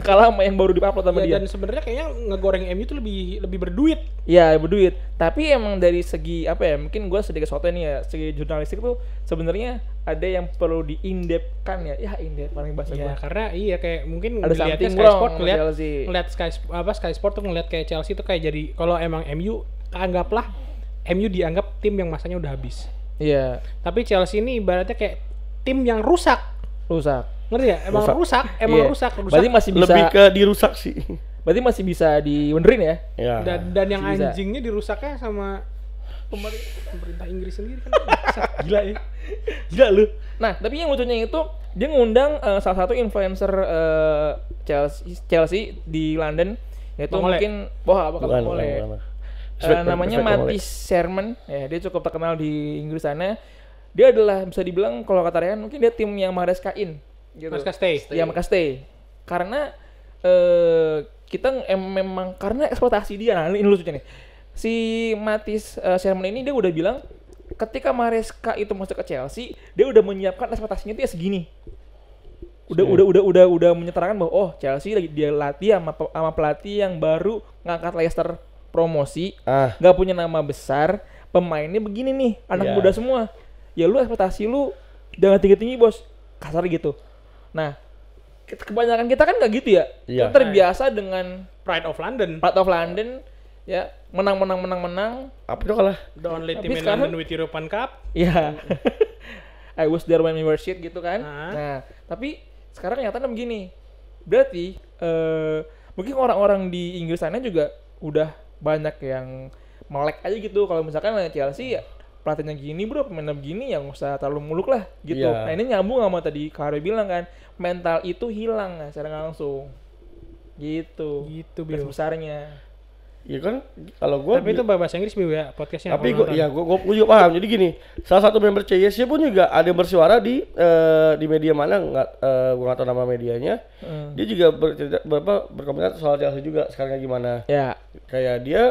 kalah sama yang baru di-upload sama dia. Dan sebenarnya kayaknya ngegoreng MU tuh lebih berduit. Iya berduit. Tapi emang dari segi apa ya? Mungkin gue sedikit sotoy nih ya. Segi jurnalistik tuh sebenarnya ada yang perlu di-in-depth-kan ya. Ya in-depth paling bahasa Ya gue. karena iya kayak mungkin Ada ngeliatnya something Sky wrong Sport sama ngeliat Chelsea. Sky Sport tuh ngeliat kayak Chelsea tuh kayak jadi kalau emang MU anggaplah MU dianggap tim yang masanya udah habis. Iya. Tapi Chelsea ini ibaratnya kayak tim yang rusak. Rusak. Ngerti ya? Emang rusak, Iya. rusak. Berarti masih bisa. Lebih ke dirusak sih. Berarti masih bisa dibenerin ya? Ya. Dan yang Bisa. anjingnya dirusaknya sama pemerintah Inggris sendiri kan. Bangsat, gila ya. Gila lu. Nah, tapi yang lucunya itu dia ngundang salah satu influencer Chelsea di London, yaitu Bang Ole. mungkin bakal boleh. Bukan. Namanya Matis Sherman, ya dia cukup terkenal di Inggris sana. Dia adalah bisa dibilang kalau kata Ryan mungkin dia tim yang Maresca-in gitu. Maresca stay. Ya Maresca stay. Karena kita memang karena eksploitasi dia. Nah, ini lucunya nih. Si Matis Sherman ini dia udah bilang ketika Maresca itu masuk ke Chelsea, dia udah menyiapkan ekspektasinya itu ya segini. Udah menyetarakan bahwa oh Chelsea lagi dia latih sama pelatih yang baru ngangkat Leicester promosi, nggak punya nama besar, pemainnya begini nih, anak muda semua. Ya lu ekspektasi lu jangan tinggi-tinggi bos, kasar gitu. Nah, kebanyakan kita kan nggak gitu ya. Iya. Kita terbiasa dengan Pride of London. Pride of London, ya menang. Apa itu kalah? The only Tapi team in sekarang- London with European Cup. Ya, I was there when we were shit gitu kan. Ah. Nah, tapi sekarang nyatanya begini. Berarti mungkin orang-orang di Inggris sana juga udah banyak yang melek aja gitu. Kalau misalkan Chelsea ya pelatihnya gini bro, pemainnya begini ya nggak usah terlalu muluk lah gitu. Iya. Nah ini nyambung sama tadi Kak Harry bilang kan, mental itu hilang secara nggak langsung. Gitu. Gitu, Garis Bil. besarnya. Ya kan kalau gua Tapi itu bahasa Inggris Bil ya podcastnya. tapi kalau gua nonton. juga paham. Jadi gini, salah satu member CSC pun juga ada yang bersuara di media mana gua nggak tahu nama medianya. Dia juga berkomentar soal Chelsea juga sekarang kayak gimana. Ya. Kayak dia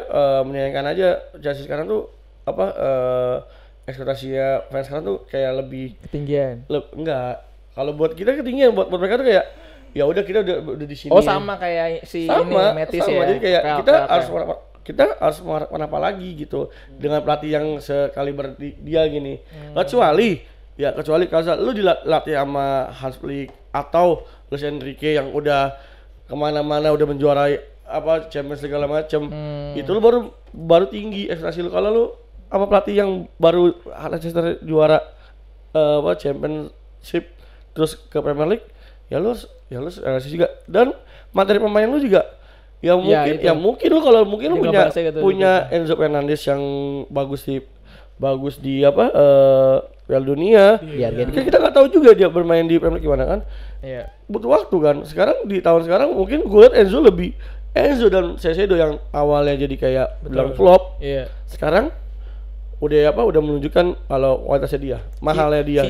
menyayangkan aja Chelsea sekarang tuh ekspektasinya fans sekarang tuh kayak lebih Ketinggian. enggak. Kalau buat kita ketinggian, buat mereka tuh kayak ya udah kita udah di sini. Oh sama kayak si ini Metis ya. Jadi kayak Oke, kita oke. harus mengharapkan apa lagi gitu dengan pelatih yang sekaliber dia gini. Kecuali kalau lu dilatih sama Hans Flick atau Luis Enrique yang udah kemana-mana udah menjuarai apa Champions League segala macem, itu lu baru tinggi ekspektasi lu. Kalau lu apa pelatih yang baru Leicester juara Championship terus ke Premier League, ya lu ekspektasi juga. Dan materi pemain lu juga mungkin lu kalau mungkin lu Juga bahasa gitu, punya Enzo Fernandez yang bagus di Piala Dunia. Iya. Kan kita nggak tahu juga dia bermain di Premier League gimana kan. Iya. Butuh waktu kan. Sekarang di tahun sekarang mungkin gue liat Enzo lebih Enzo dan Caicedo yang awalnya jadi kayak bilang flop, Iya. sekarang udah menunjukkan kalau kualitasnya dia, mahalnya dia.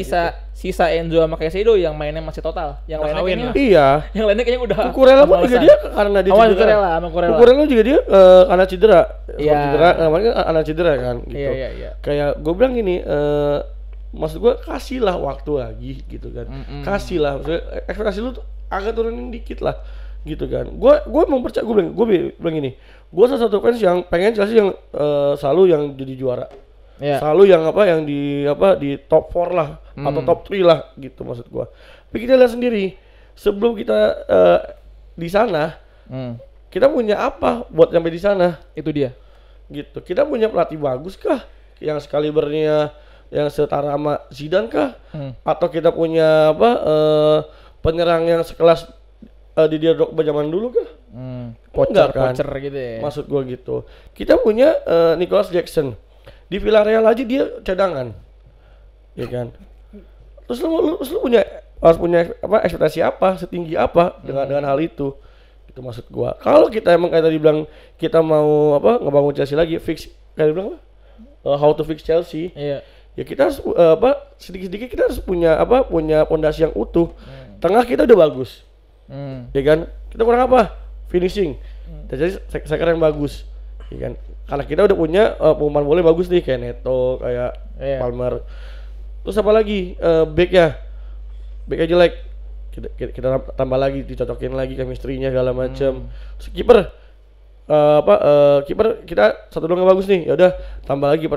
Sisa Enzo sama Caicedo yang mainnya masih total. Yang lainnya kawin kayaknya lah. Iya. yang lainnya kayaknya udah Kukurela pun juga dia karena dia cedera. Kukurela sama Kukurela. Kukurela juga dia karena cedera. Iya. Cedera, namanya karena cedera kan gitu. Iya. Kayak gue bilang gini, maksud gue kasihlah waktu lagi gitu kan. Kasihlah, maksudnya ekspektasi lu tuh agak turunin dikit lah gitu kan. Gue mau percaya, gue bilang gini, gue salah satu fans yang pengen Chelsea yang selalu yang jadi juara. Iya. Selalu yang di top 4 lah atau top 3 lah gitu maksud gua. Tapi kita lihat sendiri sebelum kita di sana, kita punya apa buat sampai di sana? Itu dia. Gitu. Kita punya pelatih bagus kah? Yang kalibernya yang setara sama Zidane kah? Atau kita punya penyerang yang sekelas Didier Drogba zaman dulu kah? Enggak kan? Pocher gitu ya. Maksud gua gitu. Kita punya Nicholas Jackson. Di Villarreal aja dia cadangan, ya kan? Terus lu harus punya ekspektasi apa, setinggi apa dengan hal itu? Itu maksud gua. Kalau kita emang kayak tadi bilang kita mau ngebangun Chelsea lagi, fix kayak bilang how to fix Chelsea. Iya. Ya kita harus sedikit-sedikit kita harus punya pondasi yang utuh. Tengah kita udah bagus, ya kan? Kita kurang apa? Finishing. Jadi saya yang bagus, ya kan? Karena kita udah punya pemain bola bagus nih kayak Neto, kayak Palmer. Terus apa lagi? Backnya jelek. Kita tambah lagi, dicocokin lagi chemistry-nya segala macam. Terus kiper kiper kita satu doang yang bagus nih. Ya udah tambah lagi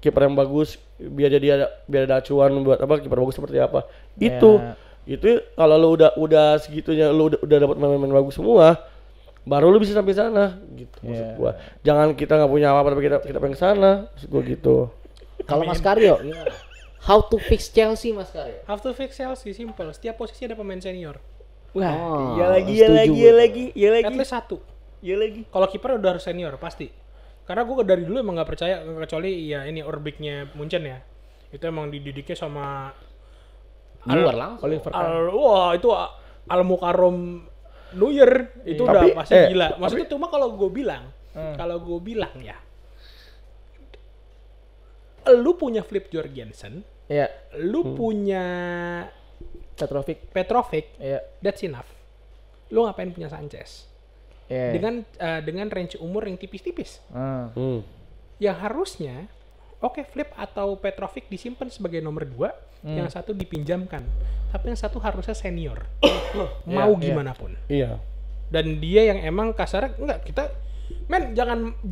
kiper yang bagus biar ada acuan buat kiper bagus seperti apa. Itu kalau lu udah segitunya lu udah dapat main-main bagus semua, baru lu bisa sampai sana gitu maksud gua. Jangan kita nggak punya apa-apa tapi kita pengen sana, maksud gua gitu. Kalau Mas Karyo gimana? How to fix Chelsea Mas Karyo? How to fix Chelsea simple. Setiap posisi ada pemain senior. Wah, Oh, iya setuju. lagi. At least satu. Iya lagi. Kalau kiper udah harus senior pasti. Karena gue dari dulu emang nggak percaya kecuali ya ini Orbiknya Munchen ya. Itu emang dididiknya sama Di luar langsung. Oliver wah itu Al-Mukarram Neuer itu Tapi, udah pasti gila. Maksudnya cuma kalau gue bilang ya, lu punya Flip Jorgensen, Iya. lu punya Petrovic, Iya. that's enough. Lu ngapain punya Sanchez? Iya. Dengan range umur yang tipis-tipis. Yang harusnya Flip atau Petrovic disimpan sebagai nomor 2, yang satu dipinjamkan. Tapi yang satu harusnya senior. Mau gimana pun. Iya. Dan dia yang emang kasarnya enggak kita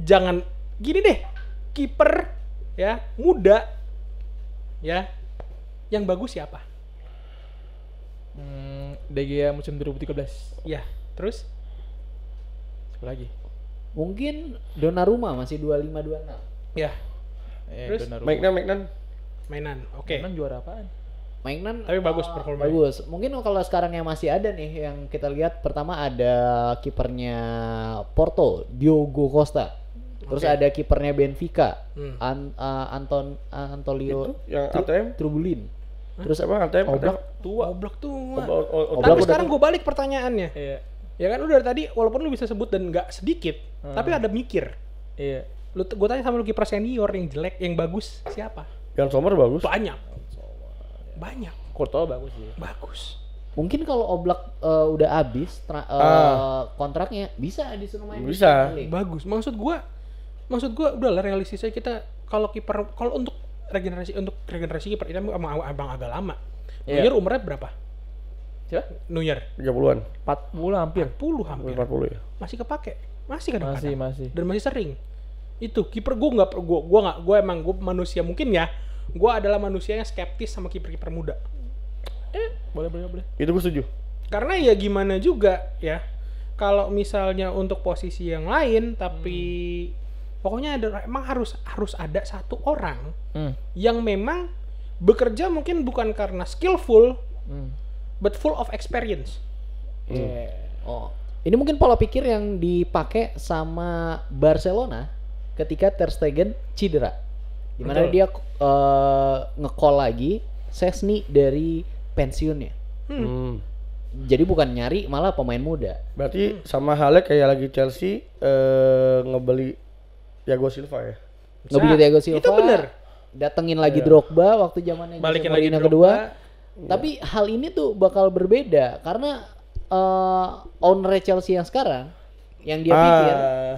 jangan gini deh. Kiper ya, muda ya. Yang bagus siapa? De Gea musim 2013. Ya, terus Siapa lagi? Mungkin Donnarumma masih 25-26. ya Terus? Magnan. mainan. Oke. Emang juara apaan? Mainan Tapi bagus performanya. bagus. Mungkin kalau sekarang yang masih ada nih yang kita lihat pertama ada kipernya Porto, Diogo Costa. Terus ada kipernya Benfica, Antonio Yang ATM? Trubulin. Terus ATM? Oblak tua. Oblak Tapi udah sekarang gue balik pertanyaannya. Iya. Ya kan lu dari tadi walaupun lu bisa sebut dan nggak sedikit, tapi ada mikir. Iya. Gue tanya sama lu kiper senior yang jelek, yang bagus siapa? Yang Sommer bagus. Banyak. Courtois bagus sih. Bagus. Mungkin kalau Oblak udah habis kontraknya bisa disuruh main. Bisa. di Premier League. Bagus. Maksud gua udahlah realistis aja kita kalau kiper kalau untuk regenerasi kiper itu emang agak lama. Iya. Neuer umurnya berapa? Siapa? Neuer 30-an. 40 hampir. 40 hampir. 40 ya. Masih kepake. Masih kadang-kadang. Masih. Dan masih sering. Itu kiper gue manusia mungkin ya. Gue adalah manusia yang skeptis sama kiper-kiper muda. Boleh. Itu gue setuju. Karena ya gimana juga ya. Kalau misalnya untuk posisi yang lain tapi pokoknya emang harus ada satu orang yang memang bekerja mungkin bukan karena skillful but full of experience. Oh, ini mungkin pola pikir yang dipakai sama Barcelona ketika Ter Stegen cedera. Dimana Betul. dia nge-call lagi Szczesny dari pensiunnya. Jadi bukan nyari malah pemain muda. Berarti sama halnya kayak lagi Chelsea ngebeli Thiago Silva ya. Ngebeli Thiago Silva. Itu bener. Datengin lagi Drogba waktu zamannya Balikin Jose lagi Mourinho Drogba. kedua. Tapi hal ini tuh bakal berbeda karena owner Chelsea yang sekarang yang dia pikir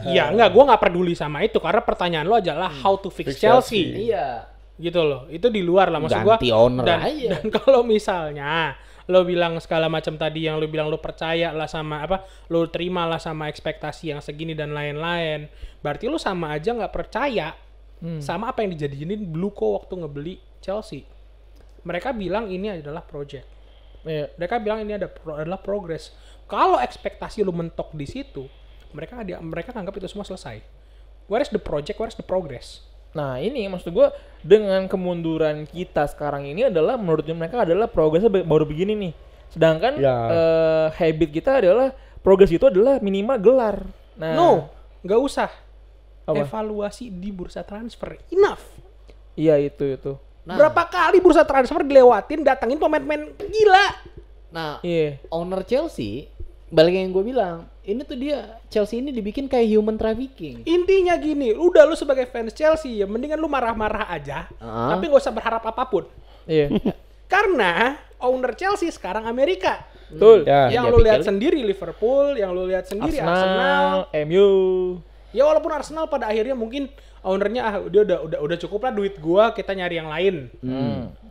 Iya, enggak, gua nggak peduli sama itu karena pertanyaan lo adalah how to fix Fix Chelsea. Chelsea. iya Gitu loh. Itu di luar lah maksud gua. ganti owner Dan, aja. dan kalau misalnya lo bilang segala macam tadi yang lo bilang lo percaya lah sama apa, lo terima lah sama ekspektasi yang segini dan lain-lain, berarti lo sama aja nggak percaya sama apa yang dijadiin Bluco waktu ngebeli Chelsea. Mereka bilang ini adalah project. Mereka bilang ini adalah progress. Kalau ekspektasi lo mentok di situ, mereka anggap itu semua selesai. Where is the project? Where is the progress? Nah ini maksud gue dengan kemunduran kita sekarang ini adalah menurut mereka adalah progresnya baru begini nih. Sedangkan Ya. habit kita adalah progres itu adalah minimal gelar. Nah, No, nggak usah. Apa? Evaluasi di bursa transfer. Enough. Iya itu. Nah, Berapa kali bursa transfer dilewatin, datangin pemain-pemain gila. nah Iya. owner Chelsea balik yang gue bilang, ini tuh dia Chelsea ini dibikin kayak human trafficking. Intinya gini, udah lu sebagai fans Chelsea ya mendingan lu marah-marah aja, tapi nggak usah berharap apapun. Iya. Karena owner Chelsea sekarang Amerika. Betul. Ya. Yang dia lu lihat pikir- sendiri Liverpool, yang lu lihat sendiri Arsenal. Arsenal, MU. Ya walaupun Arsenal pada akhirnya mungkin ownernya dia udah cukup lah duit gua, kita nyari yang lain.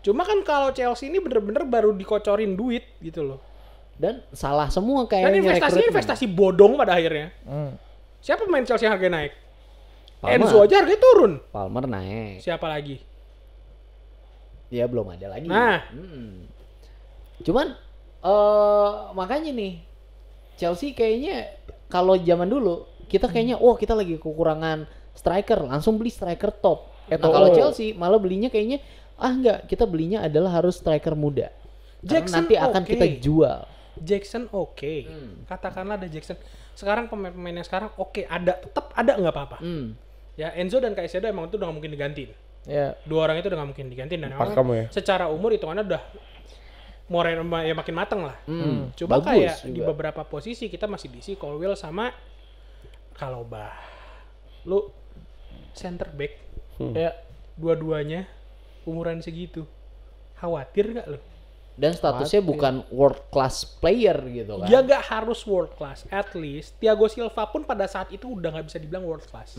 Cuma kan kalau Chelsea ini bener-bener baru dikocorin duit gitu loh. Dan salah semua Dan kayaknya investasinya rekrutmen. investasi bodong pada akhirnya. Hmm. Siapa pemain Chelsea yang harganya naik? Palmer. Enzo aja harganya turun. Palmer naik. Siapa lagi? Ya belum ada lagi. Nah. Cuman makanya nih Chelsea kayaknya kalau zaman dulu kita kayaknya kita lagi kekurangan striker, langsung beli striker top. Nah, kalau Chelsea malah belinya kayaknya enggak, kita belinya adalah harus striker muda. Karena Jackson nanti akan oke. kita jual. Jackson oke. Katakanlah ada Jackson. Sekarang pemain-pemain yang sekarang tetap ada nggak apa-apa. Ya Enzo dan Caicedo emang itu udah nggak mungkin digantiin. Ya. Dua orang itu udah nggak mungkin digantiin dan Pas emang kamu ya. secara umur hitungannya udah ya makin mateng lah. Coba Bagus kayak juga. di beberapa posisi kita masih diisi Colwill sama Kalobah. Lu center back ya dua-duanya umuran segitu. Khawatir nggak lu? Dan statusnya bukan world class player gitu kan. Dia nggak harus world class, at least Thiago Silva pun pada saat itu udah nggak bisa dibilang world class.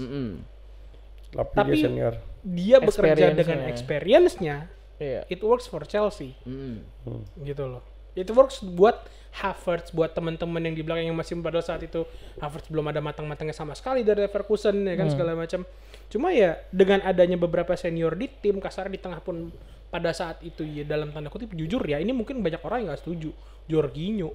Tapi Dia senior. dia bekerja Experience-nya. dengan experience-nya, Iya. it works for Chelsea, gitu loh. It works buat Havertz, buat teman-teman yang di belakang yang masih pada saat itu Havertz belum ada matang-matangnya sama sekali dari Leverkusen ya kan segala macam. Cuma ya dengan adanya beberapa senior di tim, kasar di tengah pun pada saat itu ya dalam tanda kutip jujur ya ini mungkin banyak orang yang nggak setuju. Jorginho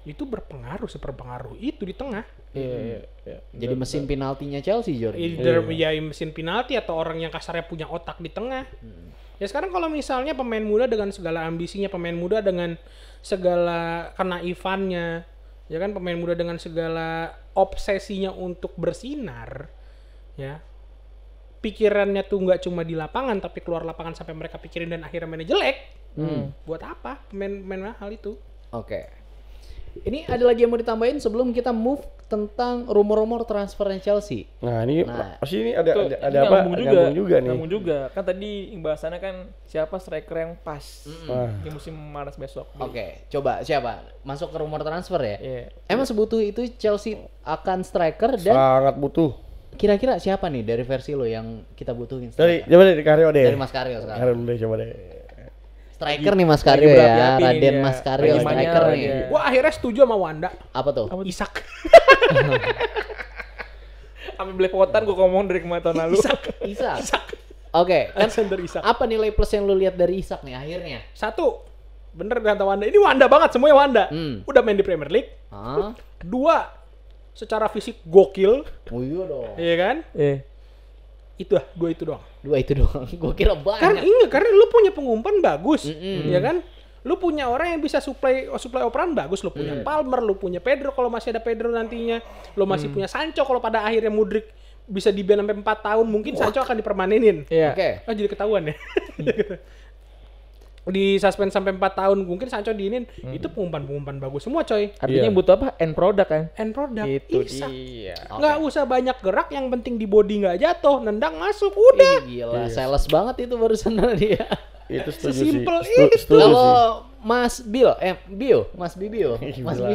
itu seberpengaruh itu di tengah. Iya. Jadi mesin penaltinya Chelsea Jordi. Either ya mesin penalti atau orang yang kasarnya punya otak di tengah. Ya sekarang kalau misalnya pemain muda dengan segala ambisinya, pemain muda dengan segala kenaifannya, ya kan pemain muda dengan segala obsesinya untuk bersinar, ya pikirannya tuh nggak cuma di lapangan tapi keluar lapangan sampai mereka pikirin dan akhirnya mainnya jelek. Buat apa pemain mahal itu? Oke. Ini ada lagi yang mau ditambahin sebelum kita move tentang rumor-rumor transfernya Chelsea. Nah, ini pasti ini ada Tuh, ada ini apa? nyambung Juga nih. Nyambung juga. Kan tadi bahasannya kan siapa striker yang pas Wah. di musim panas besok. Oke, coba siapa? Masuk ke rumor transfer ya? Iya. Emang sebutuh itu Chelsea akan striker dan Sangat butuh. kira-kira siapa nih dari versi lo yang kita butuhin? Dari striker? coba dari Karyo deh. Dari Mas Karyo sekarang. Karyo deh coba deh. Striker nih Mas Karyo ya, berapi-api nih Raden dia. Mas Karyo Lagi striker manyal nih. dia. Gua akhirnya setuju sama Wanda. Apa tuh? Isak. Sampai belepotan gue ngomong dari kemarin tahun lalu. Isak. Oke, kan Alexander Isak. apa nilai plus yang lu lihat dari Isak nih akhirnya? Satu, bener kata Wanda. Ini Wanda banget, semuanya Wanda. Udah main di Premier League. Hah? Dua, secara fisik gokil, Oh iya dong. iya kan? Dua itu doang. Dua itu doang. Gua kira Karena banyak. karena lu punya pengumpan bagus, ya kan? Lu punya orang yang bisa supply operan bagus, lu punya Palmer, lu punya Pedro kalau masih ada Pedro nantinya, lu masih punya Sancho kalau pada akhirnya Mudryk bisa di-ban sampai 4 tahun, mungkin Sancho akan dipermanenin. Iya. Oke. Oh jadi ketahuan ya. di suspend sampai 4 tahun, mungkin Sancho diinin, itu pengumpan bagus semua coy. Artinya Iya. butuh apa? End product kan? End product. Itu Isak. dia. Nggak usah banyak gerak, yang penting di body nggak jatuh, nendang masuk, udah. Ih, gila, sales banget itu barusan dia. Itu setuju Sesimpel sih. Setuju Kalau sih. Mas Mas Bibio, Gimana?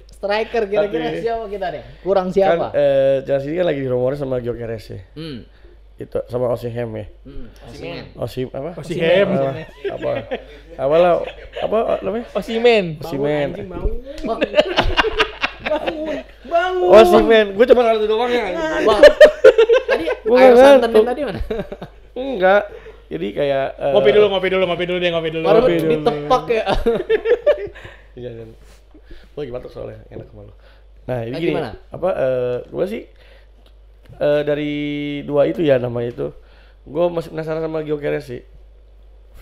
striker kira-kira Tapi- siapa kita nih? Kurang Kan siapa? Chelsea ini kan lagi dirumorin sama Gyökeres ya. Itu sama Osimhen ya. Osimhen. Apa? Osimhen. Apa lah? Apa namanya? Osimhen. Osimhen. Anjing bangun. Bang, Bangun. Osimhen. Gue cuma ngeliat itu doang ya. bang. Tadi Gua air nggak santan ngantuk. yang tadi mana? Enggak. Jadi kayak Ngopi dulu deh, ngopi dulu. Baru ditepak ya. Iya kan. Gue lagi batuk soalnya enak sama lu. Nah, ini Nah, gini. gimana? Apa gue sih dari dua itu ya namanya itu. Gue masih penasaran sama Gyökeres sih.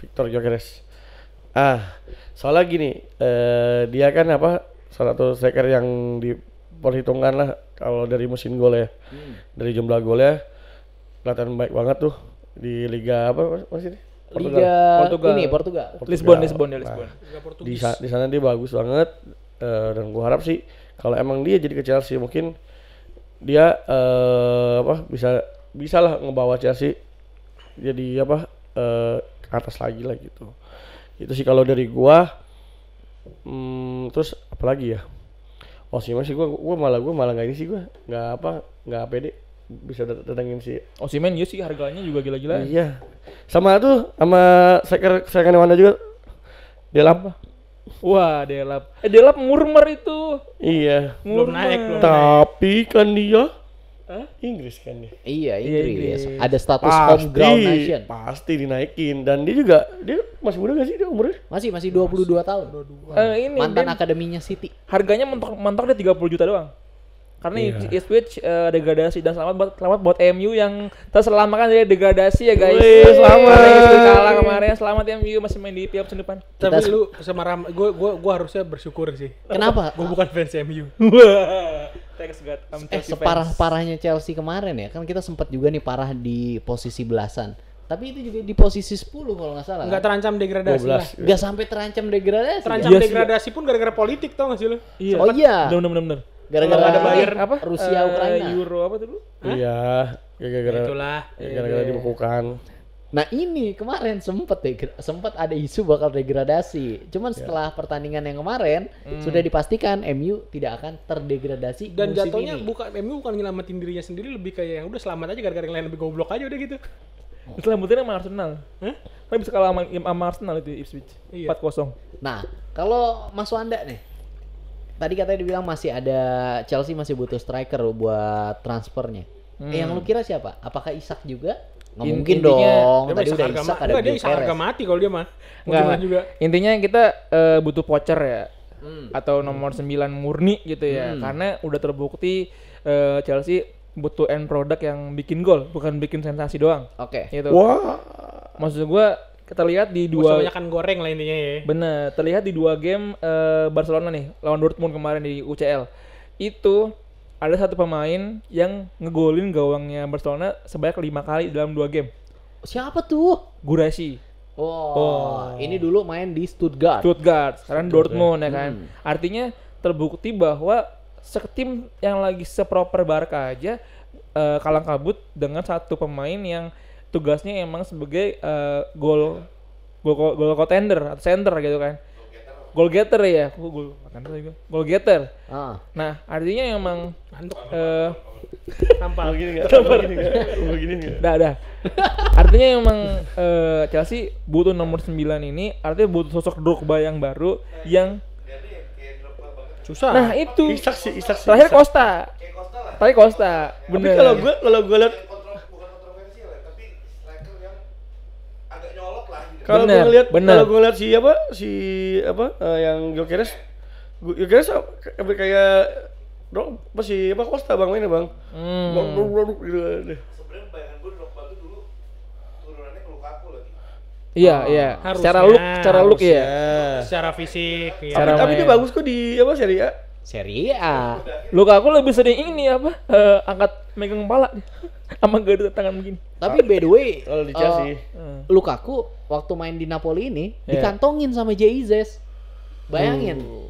Victor Gyökeres. Soalnya gini, dia kan apa salah satu striker yang diperhitungkan lah kalau dari musim gol ya. Dari jumlah golnya kelihatan baik banget tuh di liga apa masih ini? Liga Portugal. Portugal. Lisbon. Nah, di sana dia bagus banget dan gua harap sih kalau emang dia jadi ke Chelsea mungkin dia bisa lah ngebawa Chelsea jadi ke atas lagi lah gitu. Itu sih kalau dari gua. Terus apalagi ya? Osimhen sih gua malah nggak ini sih nggak pede bisa datengin si Osimhen iya sih harganya juga gila-gila. iya sama striker Wanda juga Delap. Wah, Delap murmer itu. Iya Belum naik. tapi kan dia Inggris kan dia Iya, Iya, Inggris. Inggris. Ada status home ground nation. pasti dinaikin dan dia masih muda gak sih dia umurnya Masih 22 tahun. Ini Mantan Dan akademinya City. harganya mentok dia 30 juta doang. Karena Iya. Ipswich degradasi dan selamat buat MU yang terselamatkan dari degradasi ya guys. Wih, selamat. Karena Ipswich kalah kemarin, selamat MU masih main di PL musim depan. Tapi lu semarah, gue harusnya bersyukur sih. Kenapa? Gue bukan fans MU. Wah, thanks God. I'm Chelsea fans. Separah-parahnya Chelsea kemarin ya. Kan kita sempat juga nih parah di posisi belasan. Tapi itu juga di posisi 10 kalau nggak salah. Nggak Kan? terancam degradasi lah. 12 Nggak sampai terancam degradasi. Terancam Iya sih. degradasi pun gara-gara politik tau gak sih lu? Iya. Oh iya. Bener. Gara-gara Kalau ada bayar bayar Apa? Rusia Ukraina. Euro apa tuh dulu? iya gara-gara Itulah. gara-gara dibekukan Nah ini kemarin sempat ada isu bakal degradasi. Cuman setelah pertandingan yang kemarin sudah dipastikan MU tidak akan terdegradasi Dan musim jatuhnya ini. MU bukan nyelamatin dirinya sendiri, lebih kayak yang udah selamat aja gara-gara yang lain lebih goblok aja udah gitu. Selanjutnya sama Arsenal. Hah? Kan bisa kalah sama Arsenal itu Ipswich. Iya. 4-0. Nah kalau Mas Wanda nih, tadi katanya dibilang masih ada Chelsea masih butuh striker buat transfernya. Yang lu kira siapa? Apakah Isak juga? Nggak mungkin Intinya, dong. Dia Tadi mah udah harga Isak ada Enggak, dia Gyökeres. harga mati kalau dia mah. Mau Enggak. gimana juga. Intinya kita butuh voucher ya. Atau nomor 9 murni gitu ya. Karena udah terbukti Chelsea butuh end product yang bikin gol, bukan bikin sensasi doang. Oke. Gitu. wah Maksud gua kita lihat di Gak usah dua banyakan goreng lah intinya ya. bener terlihat di 2 game Barcelona nih lawan Dortmund kemarin di UCL. Itu ada satu pemain yang ngegolin gawangnya Barcelona sebanyak 5 kali dalam 2 game. Siapa tuh? Gurasi. Ini dulu main di Stuttgart. Sekarang Dortmund ya kan. Artinya terbukti bahwa setim yang lagi seproper Barca aja kalang kabut dengan satu pemain yang tugasnya emang sebagai gol contender atau center gitu kan. Goal getter ya. Goal getter. Ah. Nah, artinya emang Ngantuk. tampal gini nggak begini nggak dah. Artinya emang Chelsea butuh nomor 9 ini, artinya butuh sosok Drogba yang baru yang Susah. nah itu Isak sih terakhir Costa. Terakhir Costa. tapi Bener. kalau gue lihat kalau gue Bener, ngeliat bener. kalau gue ngeliat yang Gyökeres kayak Costa bang mainnya bang gitu deh. Sebenarnya bayangan gue Drogba tuh dulu turunannya ke Lukaku lagi. Iya. Harusnya, Secara look ya. Secara fisik ya. Cara Tapi dia main. bagus kok di Serie A. Serie A. Lukaku lebih sering ini angkat megang kepala. sama garis tangan begini. Tapi by the way, Kalau di Chelsea. Lukaku waktu main di Napoli ini Iya. dikantongin sama Jesus. Bayangin.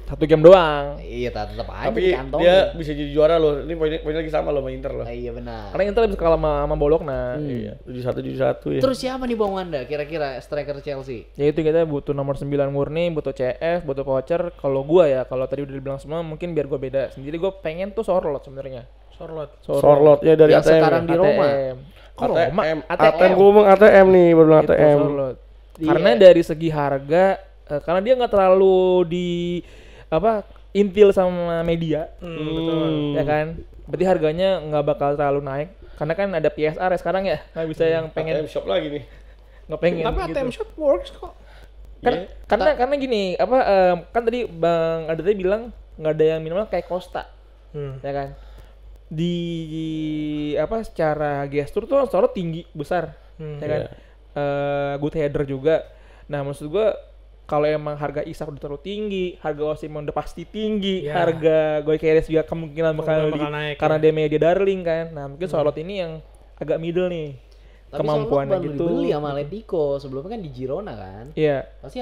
1 game doang. Iya, tetap aja Tapi dikantongin. dia bisa jadi juara loh. Ini poinnya lagi sama loh sama Inter loh. Iya benar. Karena Inter bisa kalah sama Bologna. Iya, 7-1 ya. Terus siapa nih Bang Wanda kira-kira striker Chelsea? Ya itu kita butuh nomor 9 murni, butuh CF, butuh voucher. Kalau gua ya, kalau tadi udah dibilang semua mungkin biar gua beda. Sendiri gua pengen tuh Sorloth sebenarnya. Sorloth ya dari Yang ATM. sekarang di Roma. Kok Roma? ATM gua ngomong ATM nih, baru bilang Itu ATM. Sorloth. Iya. Karena dari segi harga, karena dia nggak terlalu di intil sama media, ya kan? Berarti harganya nggak bakal terlalu naik. Karena kan ada PSR ya sekarang ya, nggak bisa yang pengen ATM shop lagi nih. nggak pengen. Tapi gitu. ATM shop works kok. Kan, karena gini, kan tadi Bang Adri bilang nggak ada yang minimal kayak Costa, ya kan? Di secara gestur tuh Sorloth tinggi besar, ya kan? Good header juga. Nah maksud gua kalau emang harga Isak udah terlalu tinggi, harga Osimhen udah pasti tinggi, Ya. harga Gyökeres juga kemungkinan bakal naik, karena ya. dia media darling kan. Nah mungkin Sorloth ini yang agak middle nih Tapi kemampuannya Sorloth baru gitu. dibeli sama Atletico, sebelumnya kan di Girona kan. Iya. Pasti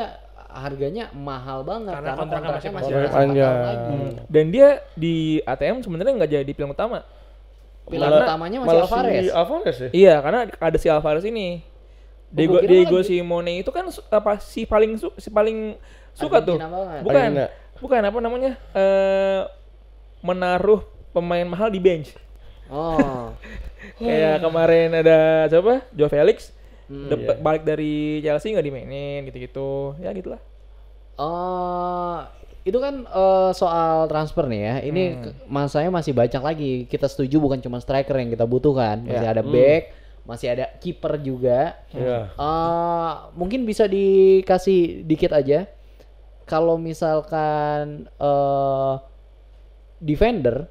harganya mahal banget Karena karena kontraknya kontraknya masih masih panjang. 4 tahun Panjang. lagi. Dan dia di ATM sebenarnya nggak jadi pilihan utama. Pilihan Malah- utamanya masih malah Alvarez. Si Alvarez ya. Iya, karena ada si Alvarez ini. gua kira Diego lagi- Simeone itu kan si paling suka tuh. Argentina banget. Bukan. Argentina. Bukan apa namanya? Menaruh pemain mahal di bench. Oh. Kayak kemarin ada siapa? Joe Felix. Iya. Balik dari Chelsea nggak dimainin gitu-gitu. Ya gitulah. Itu kan soal transfer nih ya. Ini masanya masih banyak lagi. Kita setuju bukan cuma striker yang kita butuhkan. Masih ada back, masih ada kiper juga. Iya. Mungkin bisa dikasih dikit aja. Kalau misalkan defender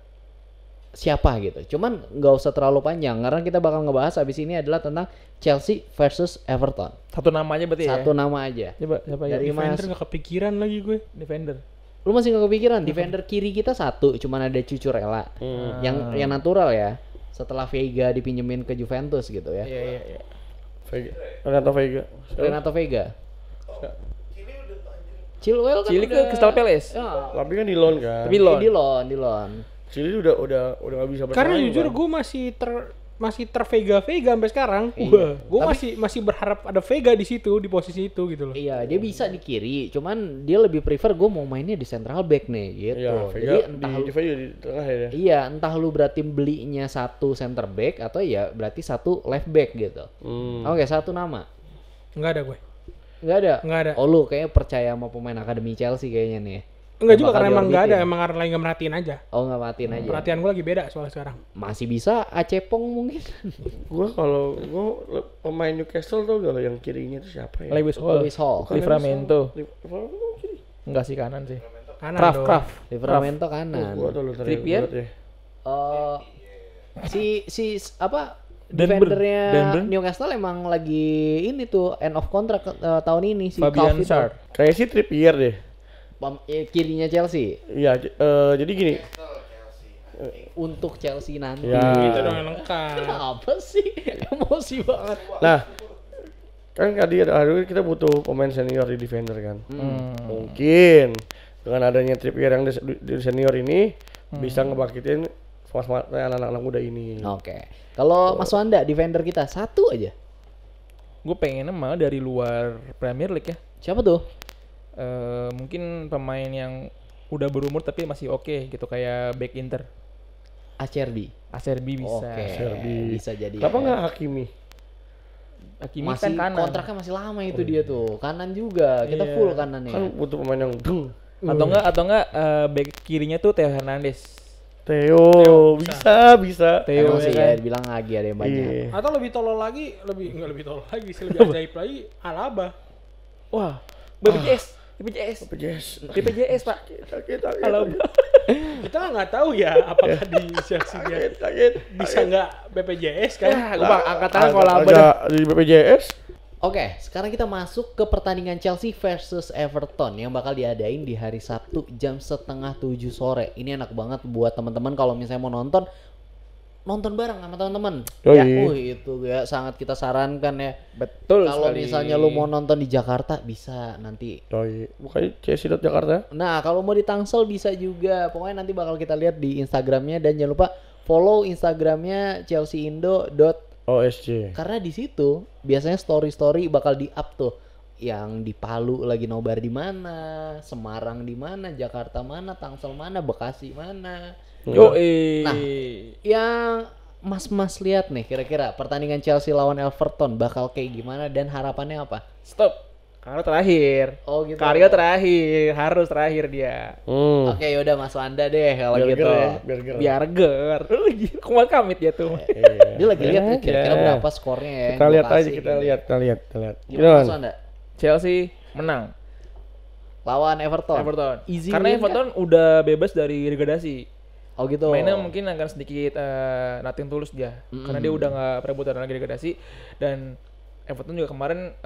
siapa gitu. Cuman nggak usah terlalu panjang karena kita bakal ngebahas abis ini adalah tentang Chelsea versus Everton. Satu nama aja berarti Satu ya. nama aja. Coba siapa ya? Dari Defender Mas. nggak kepikiran lagi gue. Defender. Lu masih nggak kepikiran defender kiri kita satu, cuman ada Cucurella. Yang natural ya. Setelah Veiga dipinjemin ke Juventus gitu ya. Iya. Vega. Renato Vega. Renato Vega. Chilwell kan Chili udah- ke Crystal Palace. Ya, Tapi kan di loan kan. Tapi loan. di loan. Chili udah nggak bisa bermain. Karena jujur Bang. gue masih Vega sampai sekarang. Iya. Gue Tapi- masih berharap ada Vega di situ di posisi itu gitu loh. Iya, dia bisa di kiri, cuman dia lebih prefer gue mau mainnya di central back nih gitu. Iya, Jadi Vega entah di lu, Juve juga di tengah ya. iya, entah lu berarti belinya satu center back atau ya berarti satu left back gitu. Oke, satu nama. Enggak ada gue. Nggak ada. Nggak ada. Oh, lu kayaknya percaya sama pemain akademi Chelsea kayaknya nih. Enggak Yang juga bakal karena emang nggak ada, diorbitin. emang karena lagi nggak merhatiin aja. Oh, nggak matiin aja. Perhatian gue lagi beda soal sekarang. Masih bisa Acepong mungkin. Gua pemain Newcastle tuh gak yang kirinya itu siapa ya? Lewis Hall. Lewis Hall. Livramento. Livramento kiri. Enggak sih kanan sih. Kanan Kraft. dong. Livramento kanan. Gua tahu lu tadi Trippier? berat ya. Si apa Denver. defendernya Denver. Newcastle emang lagi ini tuh end of contract tahun ini si Fabian Calvin Sarr. Kayak si Trippier deh. kirinya Chelsea Iya, jadi gini. untuk Chelsea nanti. Ya. Itu dong yang lengkap. Kenapa sih? Emosi banget. Nah, kan tadi ada kita butuh pemain senior di defender kan. Mungkin dengan adanya Trippier yang di senior ini bisa ngebangkitin semangatnya anak-anak muda ini. Oke. Kalau Mas Wanda defender kita satu aja. Gue pengennya malah dari luar Premier League ya. Siapa tuh? Mungkin pemain yang udah berumur tapi masih oke gitu kayak back Inter. Acerbi. Acerbi bisa. Oke. Acerbi. Bisa jadi. Kenapa ya. nggak Hakimi? Hakimi Masih kan kanan. kontraknya masih lama itu dia tuh. Kanan juga. Kita Iya. full kanannya. Kan butuh pemain yang dung. Atau enggak back kirinya tuh Theo Hernandez. Theo bisa. Theo Emang ya sih kan? ya dibilang lagi ada yang banyak. Iya. Atau lebih tolol lagi, lebih tolol lagi sih, lebih ajaib lagi Alaba. Wah, BPJS. Yes. BPJS Pak. Sakit. Alaba. Kita nggak tahu ya apakah di Chelsea dia Sakit. bisa nggak BPJS kan? Ya, gue angkat tangan kalau Alaba. Ada di BPJS. Oke, sekarang kita masuk ke pertandingan Chelsea versus Everton yang bakal diadain di hari Sabtu jam 6:30 sore. Ini enak banget buat teman-teman kalau misalnya mau nonton nonton bareng sama teman-teman. Yoi. Ya, itu ya sangat kita sarankan ya. Betul Kalau sekali. misalnya lu mau nonton di Jakarta bisa nanti. Yoi. Bukannya CSI.Jakarta? Nah, kalau mau di Tangsel bisa juga. Pokoknya nanti bakal kita lihat di Instagramnya dan jangan lupa follow Instagramnya chelseaindo. OSJ. Karena di situ biasanya story-story bakal di-up tuh. Yang di Palu lagi nobar di mana, Semarang di mana, Jakarta mana, Tangsel mana, Bekasi mana. Yo, Nah, yang Mas lihat nih kira-kira pertandingan Chelsea lawan Everton bakal kayak gimana dan harapannya apa? stop. Karena terakhir. Oh gitu. Karyo terakhir, harus terakhir dia. Oke, yaudah Mas Wanda deh kalau Biar gitu. ger ya, biar ger. Biar ger. Kumat kamit dia tuh. Iya. Dia lagi lihat nih kira-kira Aja. berapa skornya ya. Kita yang lihat gua aja, kasih kita gitu. lihat. Gimana Mas Gimana? Wanda? Chelsea menang. Lawan Everton. Everton. Easy Karena win Everton udah bebas dari degradasi. Oh gitu. Mainnya mungkin akan sedikit nothing tulus dia. Karena dia udah nggak perebutan lagi degradasi. Dan Everton juga kemarin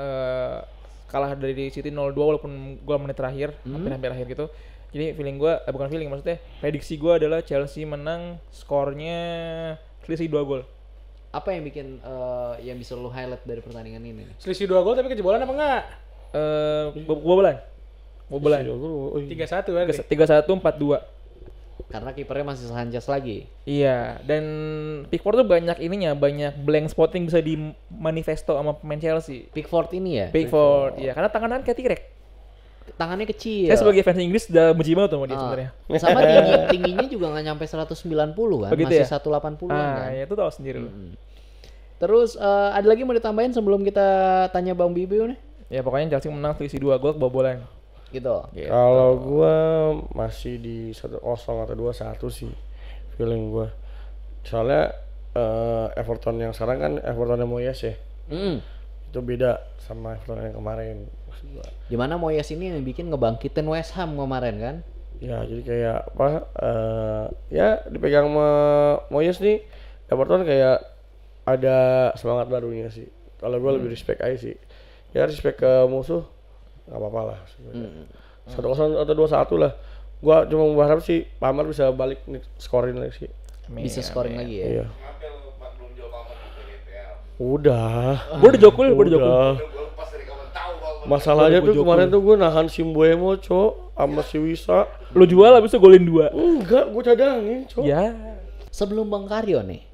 kalah dari City 0-2 walaupun gol menit terakhir, hampir akhir gitu. Jadi feeling gue, bukan feeling maksudnya, prediksi gue adalah Chelsea menang, skornya selisih 2 gol. Apa yang bikin yang bisa lu highlight dari pertandingan ini? Selisih 2 gol tapi kejebolan apa enggak? Bobolan. 3-1 kan. 3-1, 4-2. Karena kipernya masih Sanchez lagi. Iya, dan Pickford tuh banyak ininya, banyak blank spot yang bisa di manifesto sama pemain Chelsea. Pickford ini ya. Pickford, iya, karena tangan kayak T-Rex. Tangannya kecil. Saya sebagai fans Inggris udah benci banget sama dia sebenarnya. Sama tingginya juga nggak nyampe 190 kan, Begitu masih ya? 180 kan. Ya itu tahu sendiri loh. Terus ada lagi mau ditambahin sebelum kita tanya Bang Bibiu nih? Ya pokoknya Chelsea menang selisih 2 gol kebobolan. Gitu. Kalau gua masih di 1-0 atau 2-1 sih feeling gua. Soalnya Everton yang sekarang kan Everton yang Moyes ya. Itu beda sama Everton yang kemarin. Maksud gua. Dimana Moyes ini yang bikin ngebangkitin West Ham kemarin kan? Ya jadi kayak apa? Ya dipegang sama Moyes nih. Everton kayak ada semangat barunya sih. Kalau gua lebih respect aja sih. Ya respect ke musuh. Gak apa-apa lah. 1-0 atau 2-1 lah. Gua cuma berharap sih Palmer bisa balik nih, scoring lagi sih. Bisa scoring lagi ya. Iya. Ngapel belum jauh pamer dari EPL. Udah. Gue udah jokul. Udah gue lepas dari kawan tahu kalau Masalahnya tuh kemarin tuh gue nahan si Mbuemo, Cok, sama si Wisa. Lu jual habis itu golin 2. Enggak, gue cadangin, Cok. Ya. Sebelum Bang Karyo nih,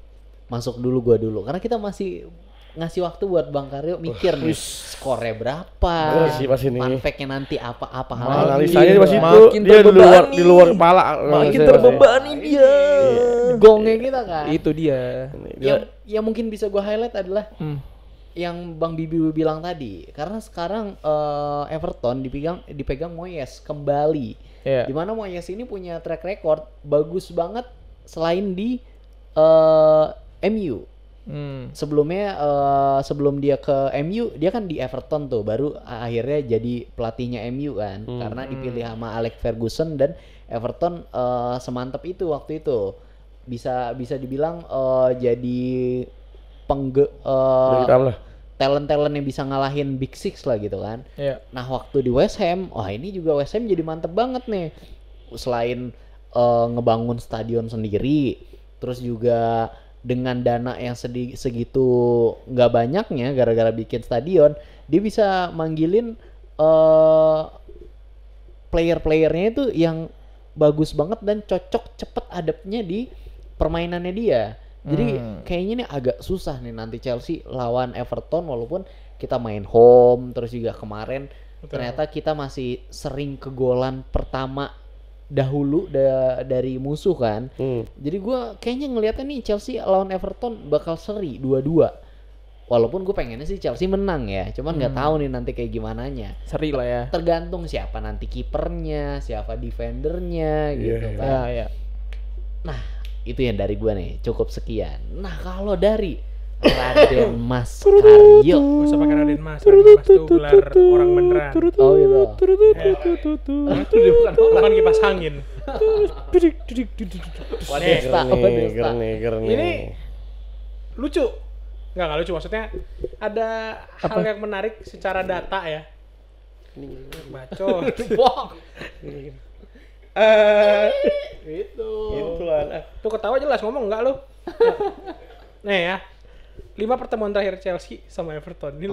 masuk dulu gua dulu karena kita masih ngasih waktu buat Bang Karyo mikir nih skornya berapa, Bener sih pas ini. fun fact-nya nanti apa lagi. Analisanya pas itu Makin dia terbebani. di luar kepala. Makin terbebani dia. Gongnya kita kan. Itu dia. Yang mungkin bisa gua highlight adalah yang Bang Bibi bilang tadi, karena sekarang Everton dipegang Moyes kembali. Iya. Dimana Moyes ini punya track record bagus banget selain di MU. Sebelumnya sebelum dia ke MU dia kan di Everton tuh, baru akhirnya jadi pelatihnya MU kan, karena dipilih sama Alex Ferguson dan Everton semantap itu waktu itu bisa dibilang jadi talent yang bisa ngalahin Big Six lah gitu kan. Iya. Nah waktu di West Ham, ini juga West Ham jadi mantep banget nih. Selain ngebangun stadion sendiri, terus juga dengan dana yang segitu nggak banyaknya gara-gara bikin stadion, dia bisa manggilin player-playernya itu yang bagus banget dan cocok cepet adaptnya di permainannya dia. Jadi kayaknya ini agak susah nih nanti Chelsea lawan Everton, walaupun kita main home, terus juga kemarin ternyata kita masih sering kegolan pertama dahulu dari musuh kan. Jadi gue kayaknya ngelihatnya nih Chelsea lawan Everton bakal seri 2-2. Walaupun gue pengennya sih Chelsea menang ya, cuman nggak tahu nih nanti kayak gimananya. Seri lah ya. Tergantung siapa nanti kipernya, siapa defendernya gitu kan. Ya. Nah itu yang dari gue nih, cukup sekian. Nah kalau dari Raden Mas Karyo, Gak usah pakai Raden Mas tuh gelar orang beneran. oh gitu. Itu dia bukan kipas angin. Wadesta. Ger nih. Ini lucu. Nggak lucu, maksudnya ada hal yang menarik secara data ya. Bacot. Itu. Tuh ketawa jelas ngomong nggak lo? Nah ya, 5 pertemuan terakhir Chelsea sama Everton ini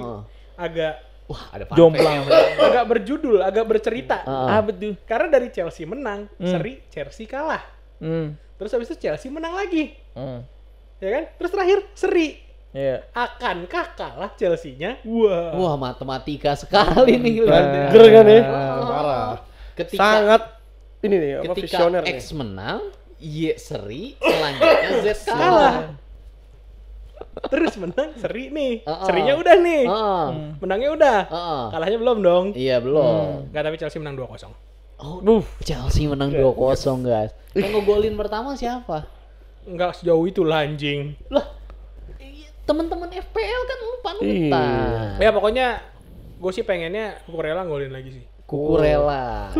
agak Wah, ada Jomplang. agak berjudul, agak bercerita. Apa tuh? Karena dari Chelsea menang, seri Chelsea kalah. Hmm. Terus habis itu Chelsea menang lagi. Hmm. Ya kan? Terus terakhir seri. Iya. Akankah kalah Chelsea-nya? Wah. Wah, matematika sekali nih. Ger kan ya? Parah. Ketika Sangat ini nih apa ketika visioner nih. X menang, Y seri, selanjutnya Z kalah. Terus menang seri nih. Uh-uh. Serinya udah nih. Menangnya udah. Heeh. Kalahnya belum dong. Iya, belum. Enggak, tapi Chelsea menang 2-0. Oh, Chelsea menang 2-0, guys. Yang ngegolin pertama siapa? Enggak sejauh itu lah anjing. Lah, teman-teman FPL kan lupa-lupa. Ya pokoknya gue sih pengennya Kukurela ngolin lagi sih. Kukurela.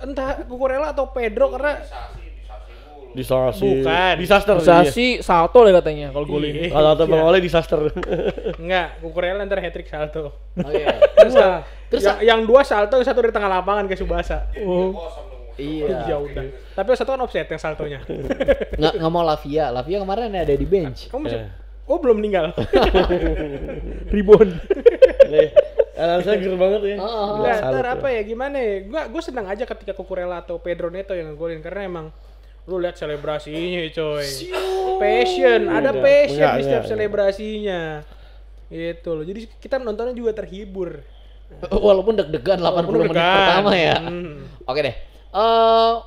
Entah Kukurela atau Pedro karena Disasi. Bukan. Disaster. Sasi salto lah katanya kalau golin. Iya. Kalau Bang Oleh disaster. enggak, Kukurela ntar hat-trick salto. Oh iya. Terus yang dua salto, yang satu di tengah lapangan kayak Subasa. Iya. Ya udah. Tapi yang satu kan offset yang saltonya. Nggak mau Lavia. Lavia kemarin ada di bench. Kamu masih Oh, belum meninggal. Ribon. Saya ger banget ya. Nah, ntar apa ya gimana ya? Gua senang aja ketika Kukurela atau Pedro Neto yang ngegolin karena emang lu lihat selebrasinya coy. Passion, ada passion di setiap selebrasinya. Itu loh. Jadi kita nontonnya juga terhibur. Walaupun deg-degan 80 menit pertama ya. Oke deh.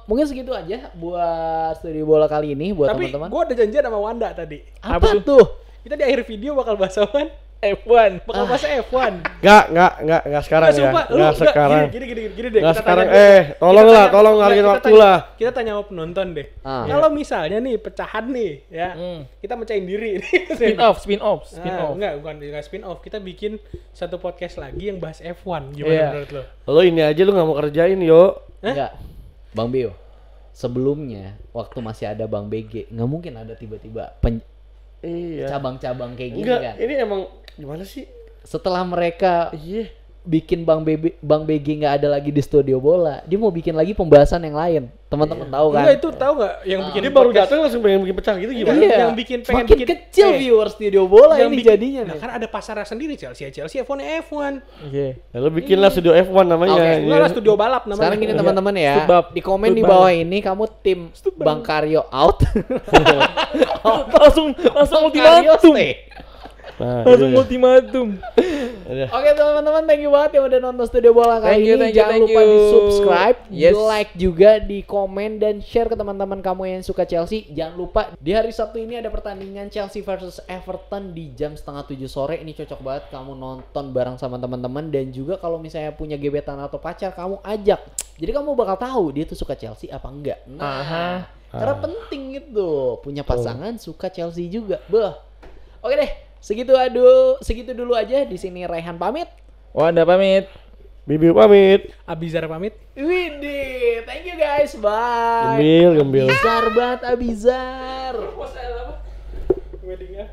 Mungkin segitu aja buat Studio Bola kali ini buat Tapi teman-teman. gua ada janjian sama Wanda tadi. Apa tuh? Kita di akhir video bakal bahas apaan? F1. Bakal bahas F1. Enggak sekarang ya. Sumpah, lu Enggak sekarang. Gini deh. Enggak kita sekarang. tanya- Tolong ngalihin waktu tanya- lah. Kita tanya sama penonton deh. Kalau misalnya nih pecahan nih, ya, kita mecahin diri. Spin off. Enggak, bukan spin off. Kita bikin satu podcast lagi yang bahas F1. Gimana Iya. menurut lo? Lo ini aja lu enggak mau kerjain, yo. Enggak. Bang Bio. Sebelumnya waktu masih ada Bang BG, nggak mungkin ada tiba-tiba Iya. cabang-cabang kayak gini Enggak, kan. ini emang gimana sih? Setelah mereka Iya. bikin Bang BG nggak ada lagi di Studio Bola, dia mau bikin lagi pembahasan yang lain. Teman-teman tahu kan? Enggak, itu tahu nggak yang bikin Dia baru podcast- datang langsung pengen bikin pecah gitu gimana? Iya. yang bikin pengen Makin bikin kecil viewer Studio Bola yang ini bikin- jadinya Nah, nih. kan ada pasarnya sendiri Chelsea F1 Oke. Lalu bikinlah studio F1 namanya. Oke, Iya. Enggak lah studio balap namanya. Sekarang gini teman-teman ya, Stubab. di komen di bawah ini kamu tim Bang Karyo out. langsung Karyo ultimatum. stay. Nah, Langsung gitu ya. ultimatum. Oke teman-teman, thank you banget yang udah nonton Studio Bola kali ini. Jangan lupa di subscribe, Yes. di like juga, di komen dan share ke teman-teman kamu yang suka Chelsea. Jangan lupa di hari Sabtu ini ada pertandingan Chelsea versus Everton di jam 6:30 sore. Ini cocok banget kamu nonton bareng sama teman-teman, dan juga kalau misalnya punya gebetan atau pacar kamu ajak. Jadi kamu bakal tahu dia tuh suka Chelsea apa enggak. Nah, karena penting itu punya pasangan suka Chelsea juga. Oke deh. Segitu dulu aja. Di sini Raihan pamit. Wanda pamit. Bibi pamit. Abizar pamit. Widih, thank you guys, bye. Gembil. Abizar banget, Abizar. Weddingnya